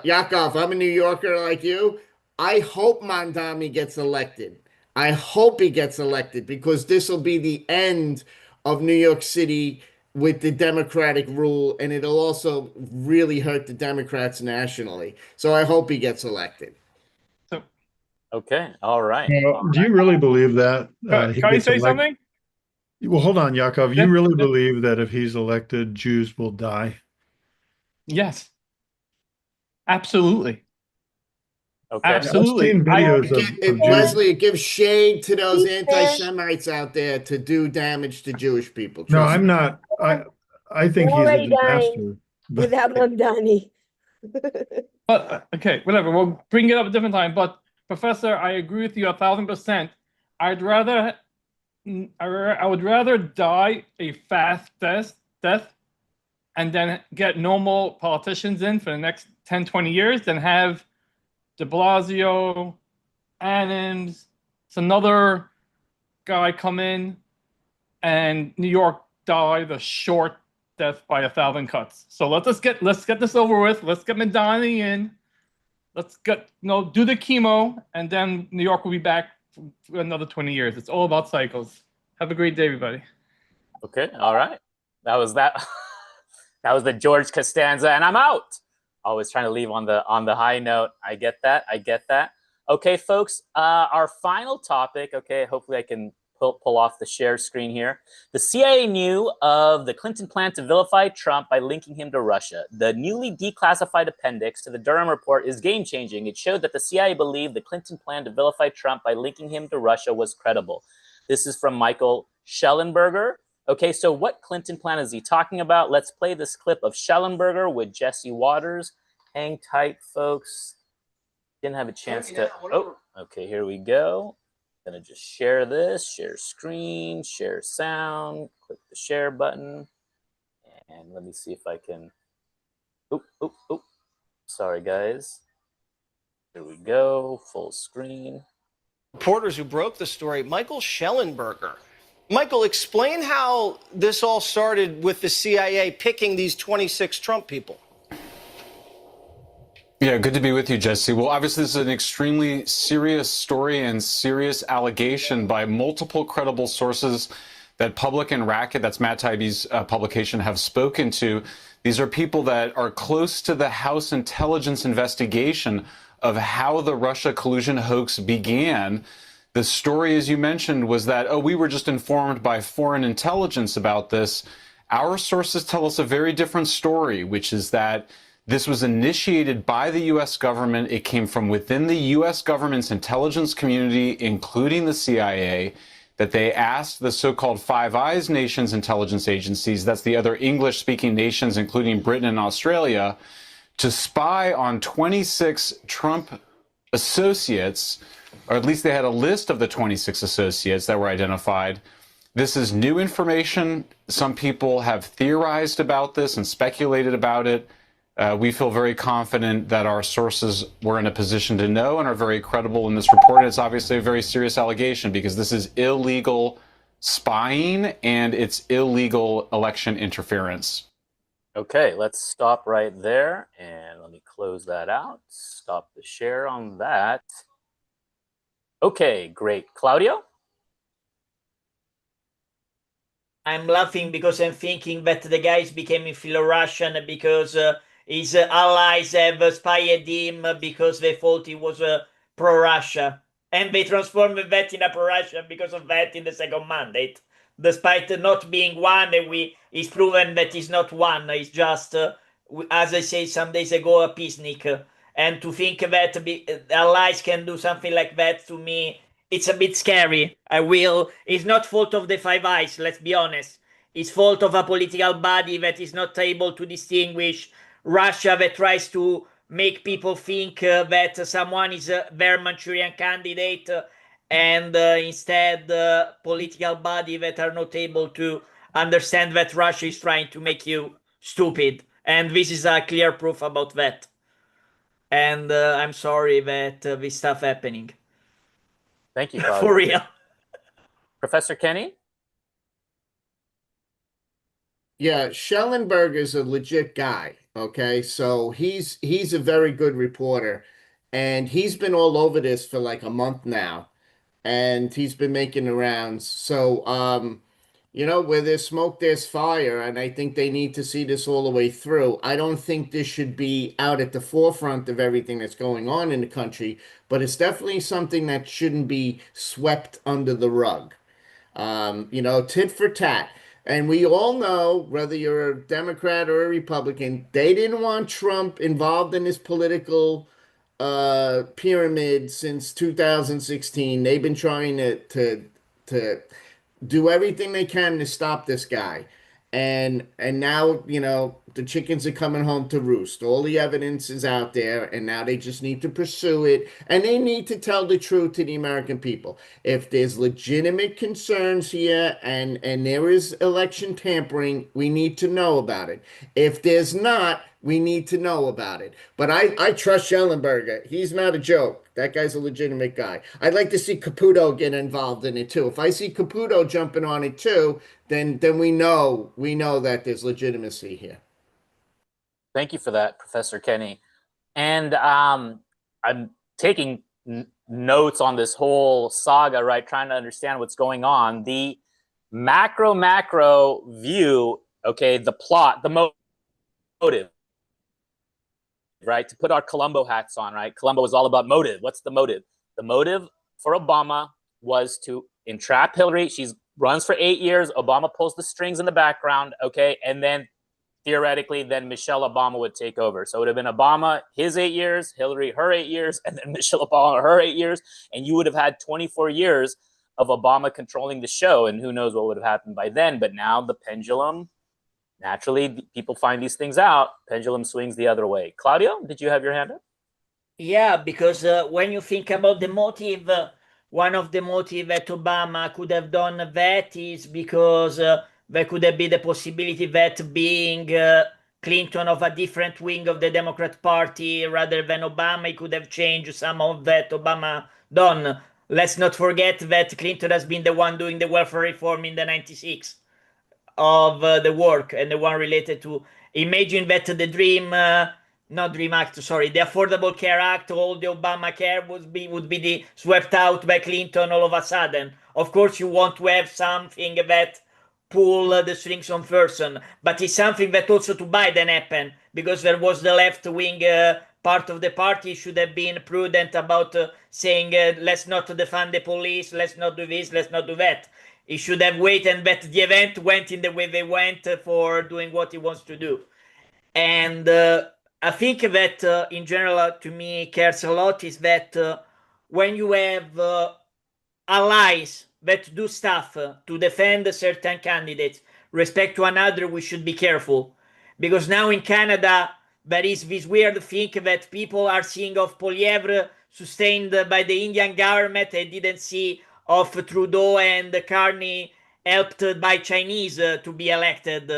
Yakov, I'm a New Yorker like you. I hope Mandami gets elected. I hope he gets elected, because this will be the end of New York City with the Democratic rule, and it'll also really hurt the Democrats nationally. So I hope he gets elected. Okay. All right. Do you really believe that? Can I say something? Well, hold on, Yakov. You really believe that if he's elected, Jews will die? Yes. Absolutely. Okay. Absolutely. I've seen videos of Leslie, it gives shade to those anti-Semites out there to do damage to Jewish people. No, I'm not. I think he's a disaster. Without Mamdani. But okay, whatever. We'll bring it up a different time. But Professor, I agree with you 1,000%. I would rather die a fast death and then get normal politicians in for the next 10, 20 years than have de Blasio, Adams, another guy come in, and New York die the short death by 1,000 cuts. So let's get this over with. Let's get Madani in. Let's do the chemo, and then New York will be back for another 20 years. It's all about cycles. Have a great day, everybody. Okay. All right. That was that. That was the George Costanza, and I'm out. Always trying to leave on the high note. I get that. Okay, folks. Our final topic. Okay, hopefully I can pull off the share screen here. The CIA knew of the Clinton plan to vilify Trump by linking him to Russia. The newly declassified appendix to the Durham report is game-changing. It showed that the CIA believed the Clinton plan to vilify Trump by linking him to Russia was credible. This is from Michael Shellenberger. Okay, so what Clinton plan is he talking about? Let's play this clip of Shellenberger with Jesse Waters. Hang tight, folks. Didn't have a chance to... Oh, okay, here we go. Gonna just share this, share screen, share sound, click the share button. And let me see if I can... Oop. Sorry, guys. Here we go, full screen. Reporters who broke the story, Michael Shellenberger, Michael, explain how this all started with the CIA picking these 26 Trump people. Yeah, good to be with you, Jesse. Well, obviously, this is an extremely serious story and serious allegation by multiple credible sources that Public and Racket, that's Matt Taibbi's publication, have spoken to. These are people that are close to the House intelligence investigation of how the Russia collusion hoax began. The story, as you mentioned, was that, oh, we were just informed by foreign intelligence about this. Our sources tell us a very different story, which is that this was initiated by the U.S. government. It came from within the U.S. government's intelligence community, including the CIA, that they asked the so-called Five Eyes nations intelligence agencies, that's the other English-speaking nations, including Britain and Australia, to spy on 26 Trump associates, or at least they had a list of the 26 associates that were identified. This is new information. Some people have theorized about this and speculated about it. We feel very confident that our sources were in a position to know and are very credible in this report. And it's obviously a very serious allegation because this is illegal spying and it's illegal election interference. Okay, let's stop right there and let me close that out. Stop the share on that. Okay, great. Claudio? I'm laughing because I'm thinking that the guy is becoming Philo-Russian because his allies have spied him because they thought he was pro-Russia. And they transformed that in a pro-Russian because of that in the second mandate. Despite not being one, it's proven that he's not one. He's just, as I said some days ago, a peacenik. And to think that allies can do something like that, to me, it's a bit scary. It's not fault of the Five Eyes, let's be honest. It's fault of a political body that is not able to distinguish Russia, that tries to make people think that someone is their Manchurian candidate, and instead political body that are not able to understand that Russia is trying to make you stupid. And this is a clear proof about that. And I'm sorry that this stuff happening. Thank you, Claudio. For real. Professor Kenny? Yeah, Schellenberger is a legit guy. Okay, so he's a very good reporter, and he's been all over this for like a month now, and he's been making the rounds. So you know, where there's smoke, there's fire, and I think they need to see this all the way through. I don't think this should be out at the forefront of everything that's going on in the country, but it's definitely something that shouldn't be swept under the rug. You know, tit for tat. And we all know, whether you're a Democrat or a Republican, they didn't want Trump involved in this political pyramid since 2016. They've been trying to do everything they can to stop this guy. And now, you know, the chickens are coming home to roost. All the evidence is out there, and now they just need to pursue it. And they need to tell the truth to the American people. If there's legitimate concerns here and there is election tampering, we need to know about it. If there's not, we need to know about it. But I trust Shellenberger. He's not a joke. That guy's a legitimate guy. I'd like to see Caputo get involved in it too. If I see Caputo jumping on it too, then we know that there's legitimacy here. Thank you for that, Professor Kenny. And I'm taking notes on this whole saga, right? Trying to understand what's going on. The macro view, okay, the plot, the motive, right? To put our Columbo hats on, right? Columbo was all about motive. What's the motive? The motive for Obama was to entrap Hillary. She runs for 8 years. Obama pulls the strings in the background, okay? And then theoretically, then Michelle Obama would take over. So it would have been Obama, his 8 years, Hillary, her 8 years, and then Michelle Obama, her 8 years. And you would have had 24 years of Obama controlling the show. And who knows what would have happened by then. But now the pendulum, naturally, people find these things out. Pendulum swings the other way. Claudio, did you have your hand up? Yeah, because when you think about the motive, one of the motives that Obama could have done that is because there could have been the possibility that being Clinton of a different wing of the Democrat Party rather than Obama, he could have changed some of that Obama done. let's not forget that Clinton has been the one doing the welfare reform in the 96 of the work, and the one related to, imagine that the not Dream Act, sorry, the Affordable Care Act, all the Obamacare would be swept out by Clinton all of a sudden. Of course, you want to have something that pull the strings on person, but it's something that also to Biden happened, because there was the left-wing part of the party should have been prudent about saying, let's not defund the police, let's not do this, let's not do that. He should have waited that the event went in the way they went for doing what he wants to do. And I think that in general, to me, cares a lot is that when you have allies that do stuff to defend certain candidates respect to another, we should be careful. Because now in Canada, there is this weird thing that people are seeing of Poilievre sustained by the Indian government. They didn't see of Trudeau and Carney helped by Chinese to be elected.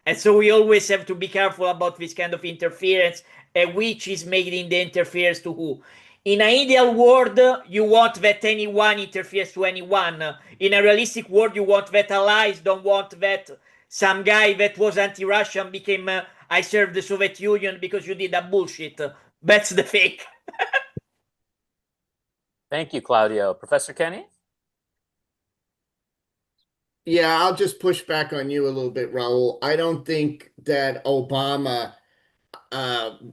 And so we always have to be careful about this kind of interference, and which is making the interference to who. In an ideal world, you want that anyone interferes to anyone. In a realistic world, you want that allies don't want that some guy that was anti-Russian became, I served the Soviet Union because you did a bullshit. That's the fake. Thank you, Claudio. Professor Kenny? Yeah, I'll just push back on you a little bit, Raul. I don't think that Obama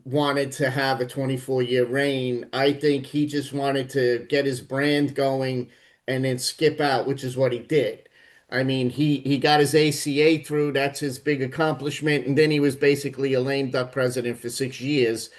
wanted to have a 24-year reign. I think he just wanted to get his brand going and then skip out, which is what he did. I mean, he got his ACA through. That's his big accomplishment. And then he was basically a lame duck president for 6 years,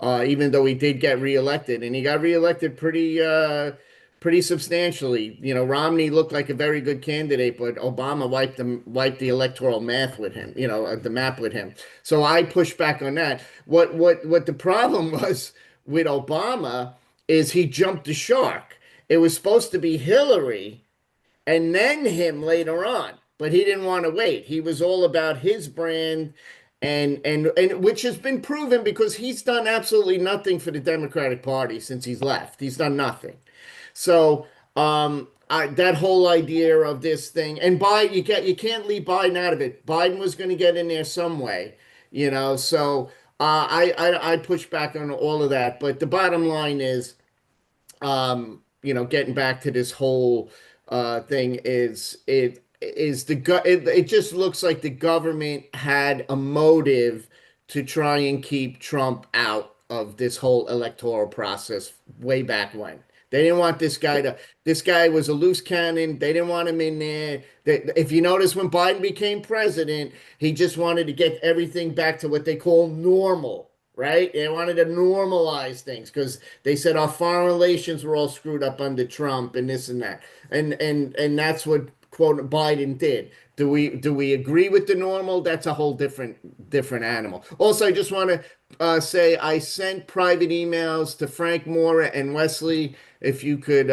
even though he did get reelected. And he got reelected pretty substantially. You know, Romney looked like a very good candidate, but Obama wiped the electoral math with him, you know, the map with him. So I push back on that. What the problem was with Obama is he jumped the shark. It was supposed to be Hillary and then him later on, but he didn't want to wait. He was all about his brand, and which has been proven because he's done absolutely nothing for the Democratic Party since he's left. He's done nothing. So that whole idea of this thing, and Biden, you can't leave Biden out of it. Biden was going to get in there some way, you know. So I push back on all of that. But the bottom line is, you know, getting back to this whole thing it just looks like the government had a motive to try and keep Trump out of this whole electoral process way back when. They didn't want this guy was a loose cannon. They didn't want him in there. If you notice, when Biden became president, he just wanted to get everything back to what they call normal, right? They wanted to normalize things because they said our foreign relations were all screwed up under Trump and this and that. And that's what quote Biden did. Do we agree with the normal? That's a whole different animal. Also, I just want to say I sent private emails to Frank Mora and Wesley. If you could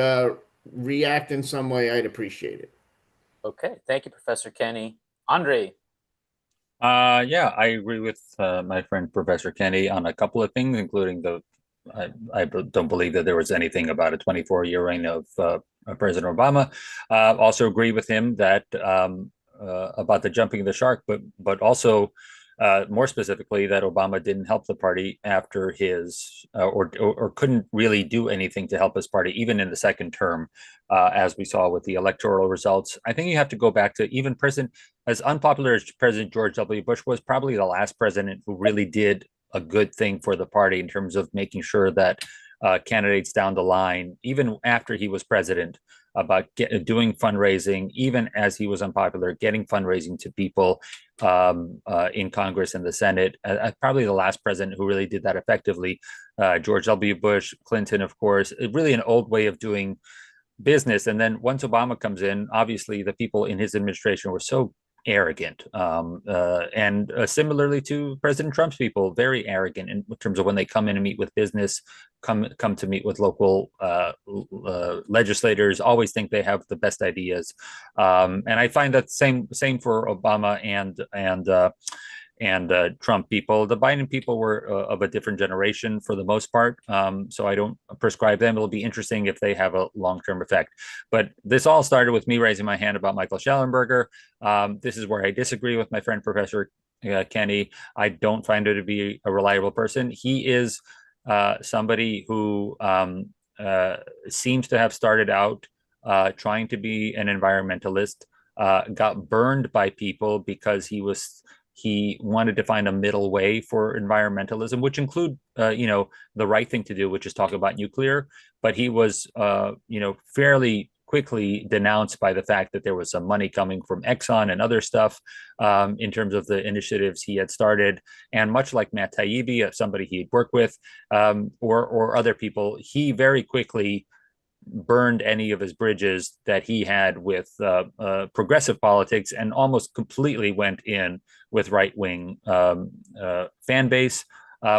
react in some way, I'd appreciate it. Okay, thank you, Professor Kenny. Andre? Yeah, I agree with my friend Professor Kenny on a couple of things, including I don't believe that there was anything about a 24-year reign of President Obama. Also agree with him that about the jumping the shark, but also more specifically that Obama didn't help the party after his or couldn't really do anything to help his party, even in the second term, as we saw with the electoral results. I think you have to go back to even as unpopular as President George W. Bush was, probably the last president who really did a good thing for the party in terms of making sure that candidates down the line, even after he was president, about doing fundraising, even as he was unpopular, getting fundraising to people in Congress and the Senate. Probably the last president who really did that effectively. George W. Bush, Clinton, of course, really an old way of doing business. And then once Obama comes in, obviously the people in his administration were so arrogant, and similarly to President Trump's people, very arrogant in terms of when they come in and meet with business, come to meet with local legislators, always think they have the best ideas, and I find that same for Obama and Trump people. The Biden people were of a different generation for the most part, so I don't prescribe them. It'll be interesting if they have a long-term effect. But this all started with me raising my hand about Michael Shellenberger. This is where I disagree with my friend Professor Kenny. I don't find him to be a reliable person. He is somebody who seems to have started out trying to be an environmentalist, got burned by people because he wanted to find a middle way for environmentalism, which include, the right thing to do, which is talk about nuclear. But he was, fairly quickly denounced by the fact that there was some money coming from Exxon and other stuff in terms of the initiatives he had started. And much like Matt Taibbi, somebody he'd worked with, or other people, he very quickly burned any of his bridges that he had with progressive politics and almost completely went in with right-wing fan base.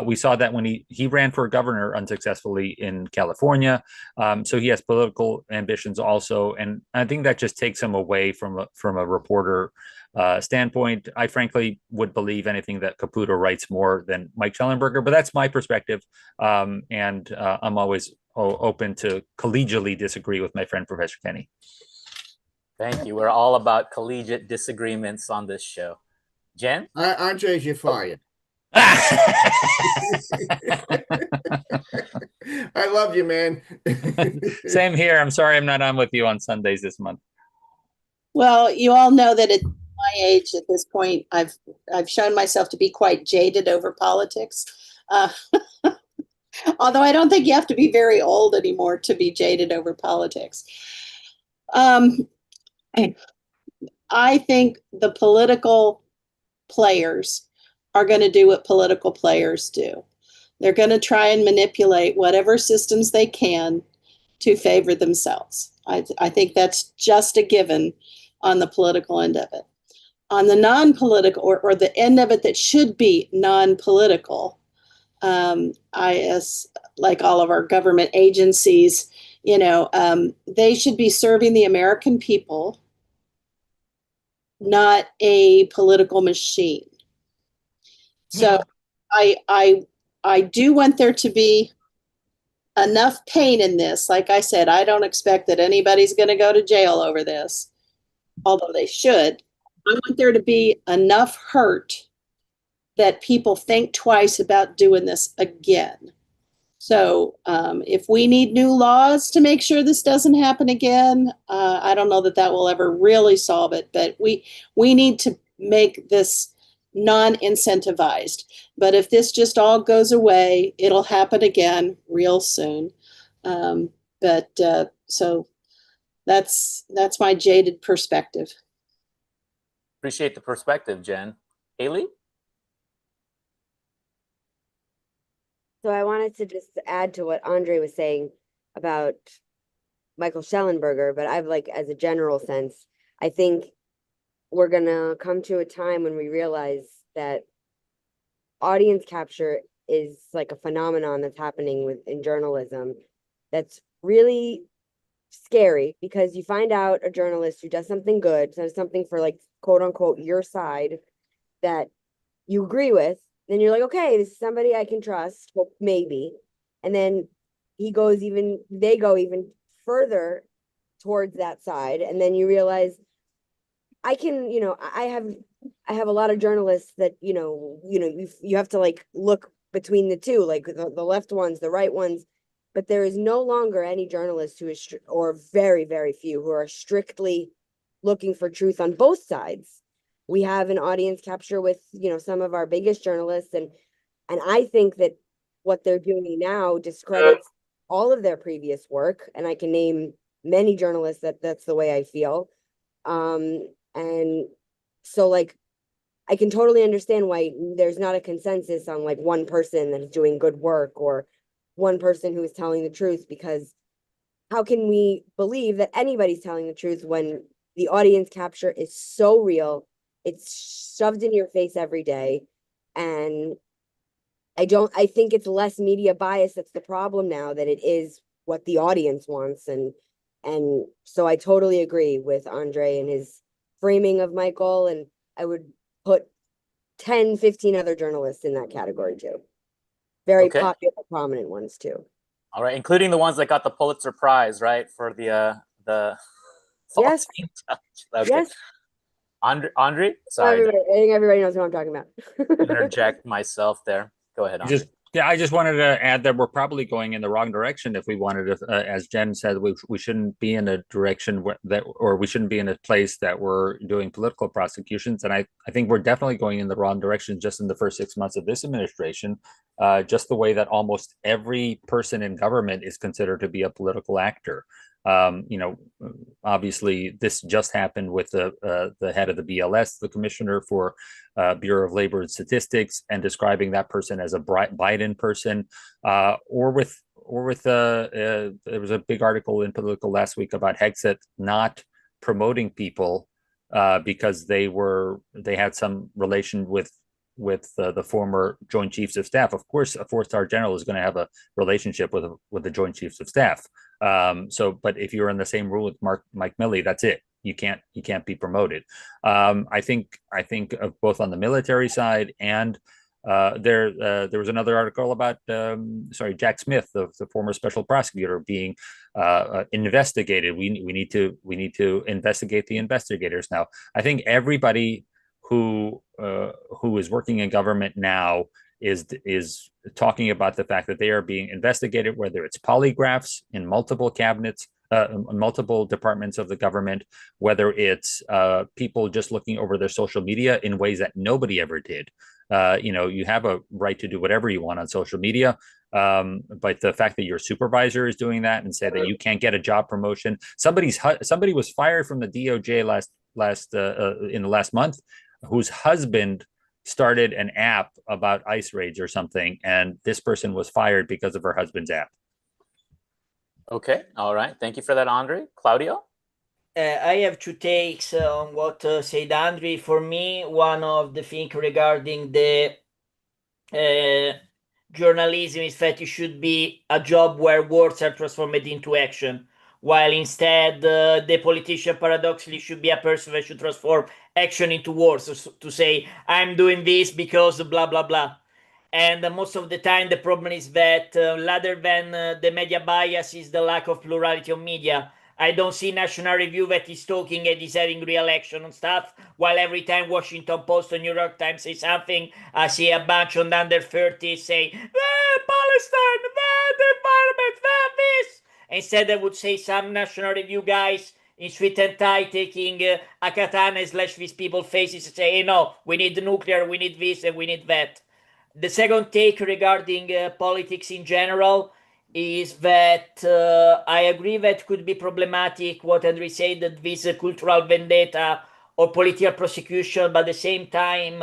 We saw that when he ran for governor unsuccessfully in California. So he has political ambitions also. And I think that just takes him away from a reporter standpoint. I frankly would believe anything that Caputo writes more than Mike Schellenberger, but that's my perspective. And I'm always open to collegially disagree with my friend Professor Kenny. Thank you. We're all about collegiate disagreements on this show. Jen? Andres, you're fired. I love you, man. Same here. I'm sorry I'm not on with you on Sundays this month. Well, you all know that at my age at this point, I've shown myself to be quite jaded over politics. Although I don't think you have to be very old anymore to be jaded over politics. I think the political players are going to do what political players do. They're going to try and manipulate whatever systems they can to favor themselves. I think that's just a given on the political end of it. On the non-political or the end of it that should be non-political, like all of our government agencies, they should be serving the American people, not a political machine. So I do want there to be enough pain in this. Like I said, I don't expect that anybody's going to go to jail over this, although they should. I want there to be enough hurt that people think twice about doing this again. So if we need new laws to make sure this doesn't happen again, I don't know that will ever really solve it, but we need to make this non-incentivized. But if this just all goes away, it'll happen again real soon. So that's my jaded perspective. Appreciate the perspective, Jen. Haley? So I wanted to just add to what Andre was saying about Michael Schellenberger, but I've as a general sense, I think we're going to come to a time when we realize that audience capture is like a phenomenon that's happening in journalism that's really scary, because you find out a journalist who does something good, does something for quote unquote your side that you agree with, then you're like, okay, this is somebody I can trust, well, maybe. And then they go even further towards that side. And then you realize I can, I have a lot of journalists that, you have to look between the two, the left ones, the right ones, but there is no longer any journalist who is, or very, very few who are strictly looking for truth on both sides. We have an audience capture with, some of our biggest journalists. And I think that what they're doing now discredits all of their previous work. And I can name many journalists that's the way I feel. And so I can totally understand why there's not a consensus on one person that is doing good work or one person who is telling the truth, because how can we believe that anybody's telling the truth when the audience capture is so real? It's shoved in your face every day. And I think it's less media bias that's the problem now than it is what the audience wants. And so I totally agree with Andre and his framing of Michael. And I would put 10, 15 other journalists in that category too. Very Okay. popular, prominent ones too. All right, including the ones that got the Pulitzer Prize, right, for the Yes. faulty touch. Okay. Yes. Andre? Sorry, I think everybody knows what I'm talking about. interject myself there. Go ahead, Andre. I just wanted to add that we're probably going in the wrong direction if we wanted to, as Jen said, we shouldn't be in a direction or we shouldn't be in a place that we're doing political prosecutions. And I think we're definitely going in the wrong direction just in the first 6 months of this administration, just the way that almost every person in government is considered to be a political actor. Obviously, this just happened with the head of the BLS, the commissioner for Bureau of Labor and Statistics, and describing that person as a Biden person, or with there was a big article in Political last week about Hegseth not promoting people because they had some relation with the former Joint Chiefs of Staff. Of course, a 4-star general is going to have a relationship with the Joint Chiefs of Staff. But if you're in the same room with Mike Milley, that's it. You can't be promoted. I think both on the military side and there was another article about Jack Smith, the former special prosecutor, being investigated. We need to investigate the investigators now. I think everybody who is working in government now is talking about the fact that they are being investigated, whether it's polygraphs in multiple cabinets, multiple departments of the government, whether it's people just looking over their social media in ways that nobody ever did. You have a right to do whatever you want on social media, but the fact that your supervisor is doing that and said that you can't get a job promotion. Somebody was fired from the DOJ in the last month, whose husband started an app about ICE raids or something, and this person was fired because of her husband's app. Okay, all right. Thank you for that, Andre. Claudio? I have two takes on what said Andre. For me, one of the things regarding the journalism is that it should be a job where words are transformed into action, while instead the politician paradoxically should be a person that should transform action into words, to say, I'm doing this because blah, blah, blah. And most of the time, the problem is that rather than the media bias is the lack of plurality of media. I don't see National Review that is talking and is having real action on stuff, while every time Washington Post or New York Times say something, I see a bunch on under 30 say, Palestine, the environment, this. Instead, I would say some National Review guys in suit and tie taking a katana slash these people's faces and say, hey, no, we need nuclear, we need this, and we need that. The second take regarding politics in general is that I agree that could be problematic what Henry said, that this cultural vendetta or political prosecution, but at the same time,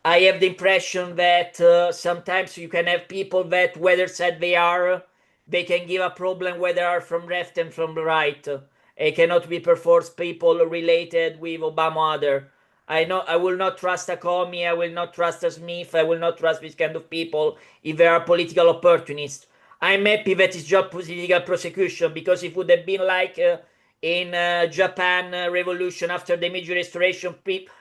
I have the impression that sometimes you can have people that whether side they are, they can give a problem whether are from left and from the right. It cannot be perforce people related with Obama or other. I will not trust a Comey, I will not trust a Smith, I will not trust this kind of people if they are political opportunists. I'm happy that it's just political prosecution, because it would have been like in Japan revolution after the Meiji Restoration,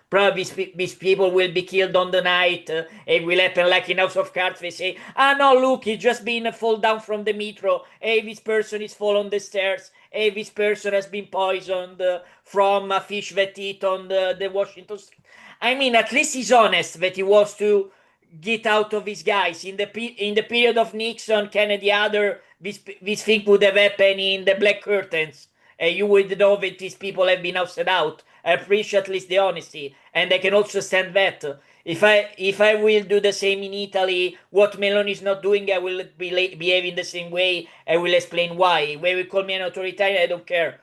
probably these people will be killed on the night. It will happen like in House of Cards. They say, no, look, he's just been fall down from the metro. Hey, this person is fall on the stairs. Hey, this person has been poisoned from a fish that eat on the Washington Street. I mean, at least he's honest that he wants to get out of these guys. In the period of Nixon, Kennedy, other, this thing would have happened in the Black Curtains. You would know that these people have been ousted out. I appreciate at least the honesty, and I can also stand that. If I will do the same in Italy, what Meloni is not doing, I will behave in the same way. I will explain why. They will call me an authoritarian, I don't care.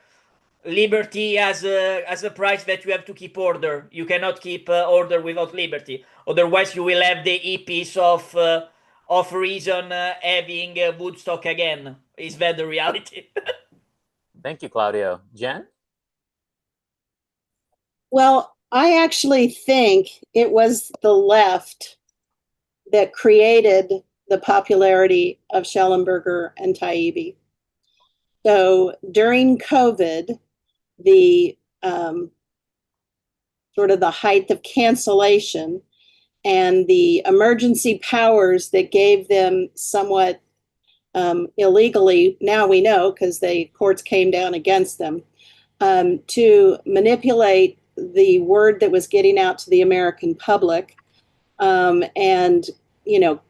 Liberty as a price that you have to keep order. You cannot keep order without liberty. Otherwise, you will have the hippies of reason having Woodstock again. Is that the reality? Thank you, Claudio. Jen? Well, I actually think it was the left that created the popularity of Schellenberger and Taibbi. So during COVID, the sort of the height of cancellation, and the emergency powers that gave them somewhat illegally, now we know because the courts came down against them, to manipulate the word that was getting out to the American public, and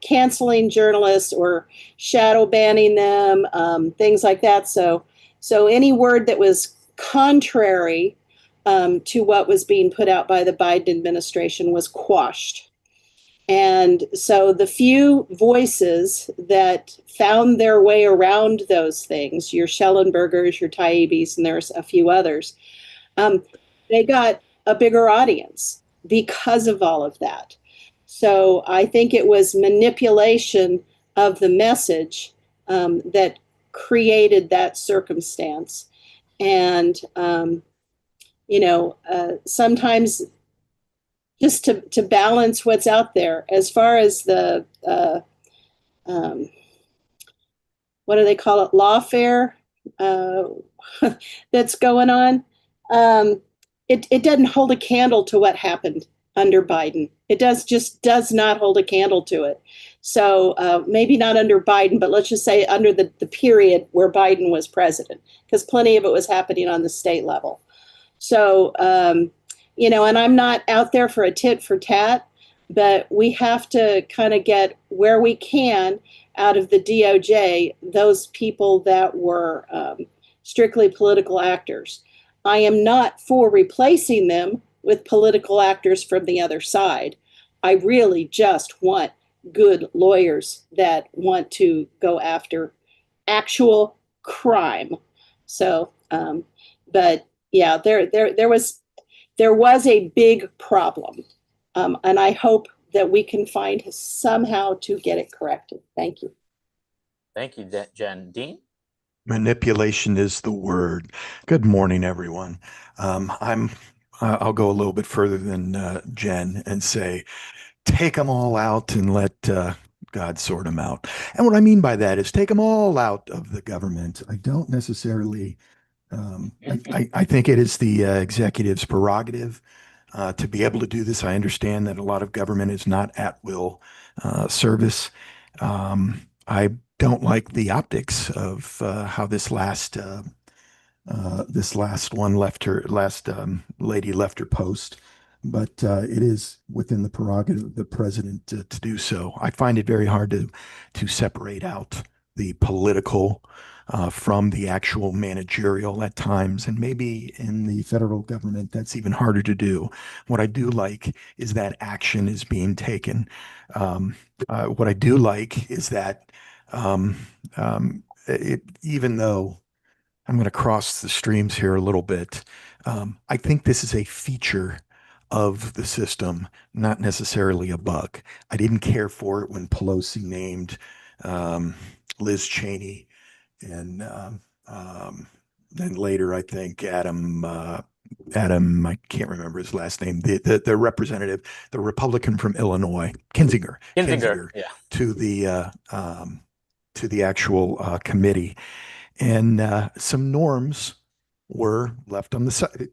canceling journalists or shadow banning them, things like that. So any word that was contrary to what was being put out by the Biden administration was quashed. And so the few voices that found their way around those things, your Schellenbergers, your Taibis, and there's a few others, they got a bigger audience because of all of that. So I think it was manipulation of the message that created that circumstance. And, sometimes just to balance what's out there as far as the, what do they call it, lawfare that's going on. It doesn't hold a candle to what happened under Biden. It just does not hold a candle to it. So maybe not under Biden, but let's just say under the period where Biden was president, because plenty of it was happening on the state level. So, and I'm not out there for a tit for tat, but we have to kind of get where we can out of the DOJ, those people that were strictly political actors. I am not for replacing them with political actors from the other side. I really just want good lawyers that want to go after actual crime. So, but yeah, there was a big problem, and I hope that we can find somehow to get it corrected. Thank you. Thank you, Jen. Dean? Manipulation is the word. Good morning, everyone. I'll go a little bit further than Jen and say, take them all out and let God sort them out. And what I mean by that is take them all out of the government. I don't necessarily, I think it is the executive's prerogative to be able to do this. I understand that a lot of government is not at will service. I don't like the optics of how this last lady left her post, but it is within the prerogative of the president to do so. I find it very hard to separate out the political from the actual managerial at times, and maybe in the federal government that's even harder to do. What I do like is that action is being taken. What I do like is that even though I'm going to cross the streams here a little bit, I think this is a feature of the system, not necessarily a bug. I didn't care for it when Pelosi named Liz Cheney, and then later I think Adam, I can't remember his last name, the representative, the Republican from Illinois, Kinzinger, yeah, to the actual committee, and some norms were left on the side.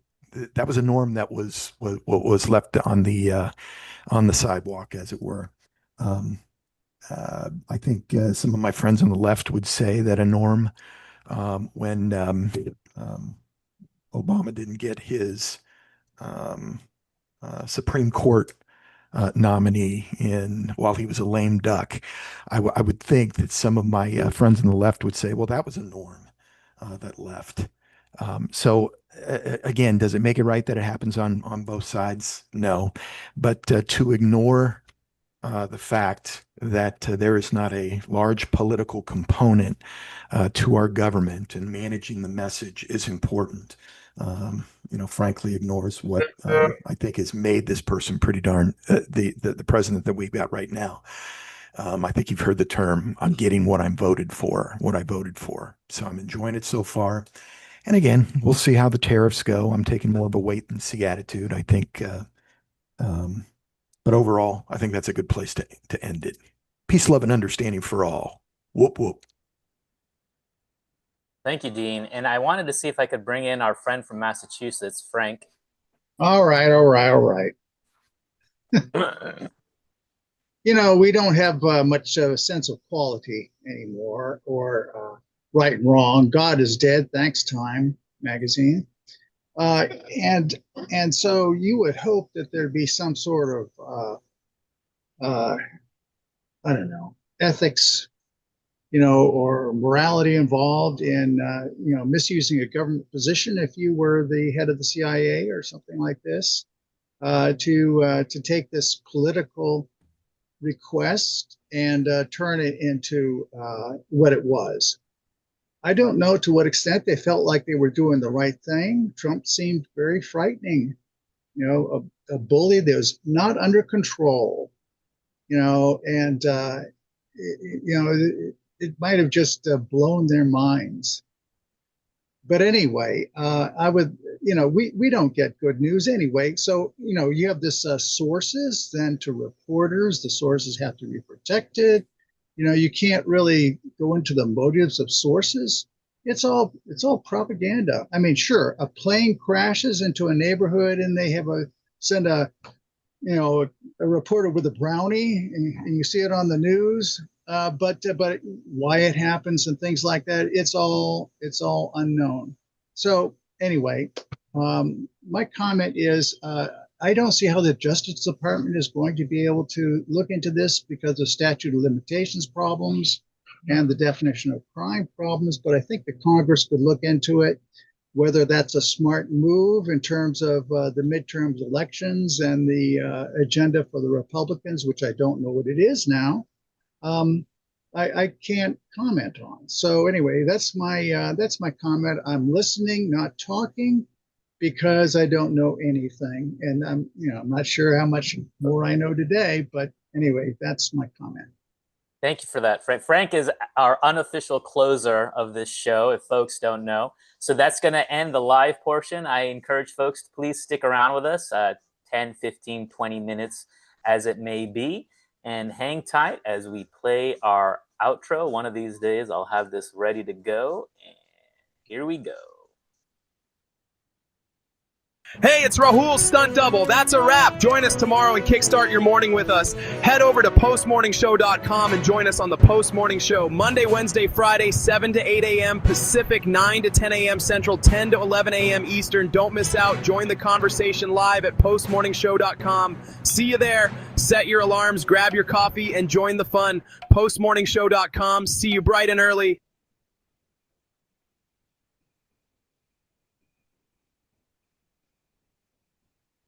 That was a norm that was left on the sidewalk, as it were. I think some of my friends on the left would say that a norm when Obama didn't get his Supreme Court nominee while he was a lame duck, I would think that some of my friends on the left would say, well, that was a norm that left. So again, does it make it right that it happens on both sides? No, but to ignore the fact that there is not a large political component to our government and managing the message is important. Frankly ignores what I think has made this person pretty darn the president that we've got right now. I think you've heard the term, I'm getting what I voted for. So I'm enjoying it so far. And again, we'll see how the tariffs go. I'm taking more of a wait and see attitude. I think, but overall, I think that's a good place to end it. Peace, love, and understanding for all. Whoop, whoop. Thank you, Dean. And I wanted to see if I could bring in our friend from Massachusetts, Frank. All right. we don't have much of a sense of quality anymore, or right and wrong. God is dead, thanks Time magazine. And so you would hope that there'd be some sort of, I don't know, ethics, or morality involved in, misusing a government position if you were the head of the CIA or something like this, to take this political request and turn it into what it was. I don't know to what extent they felt like they were doing the right thing. Trump seemed very frightening, a bully that was not under control, and it might have just blown their minds. But anyway, we don't get good news anyway. So, you have this sources then to reporters. The sources have to be protected. You can't really go into the motives of sources. It's all propaganda. I mean, sure, a plane crashes into a neighborhood and they send a reporter with a brownie, and you see it on the news. But why it happens and things like that, it's all unknown. So anyway, my comment is, I don't see how the Justice Department is going to be able to look into this because of statute of limitations problems and the definition of crime problems. But I think the Congress could look into it, whether that's a smart move in terms of the midterm elections and the agenda for the Republicans, which I don't know what it is now. I can't comment on. So anyway, that's my comment. I'm listening, not talking, because I don't know anything, and I'm not sure how much more I know today. But anyway, that's my comment. Thank you for that, Frank. Frank is our unofficial closer of this show, if folks don't know. So that's going to end the live portion. I encourage folks to please stick around with us, 10, 15, 20 minutes as it may be, and hang tight as we play our outro. One of these days, I'll have this ready to go, and here we go. Hey, it's Rahul Stunt Double. That's a wrap. Join us tomorrow and kickstart your morning with us. Head over to postmorningshow.com and join us on the Post Morning Show Monday, Wednesday, Friday, 7 to 8 a.m. Pacific, 9 to 10 a.m. Central, 10 to 11 a.m. Eastern. Don't miss out. Join the conversation live at postmorningshow.com. See you there. Set your alarms, grab your coffee, and join the fun. Postmorningshow.com. See you bright and early.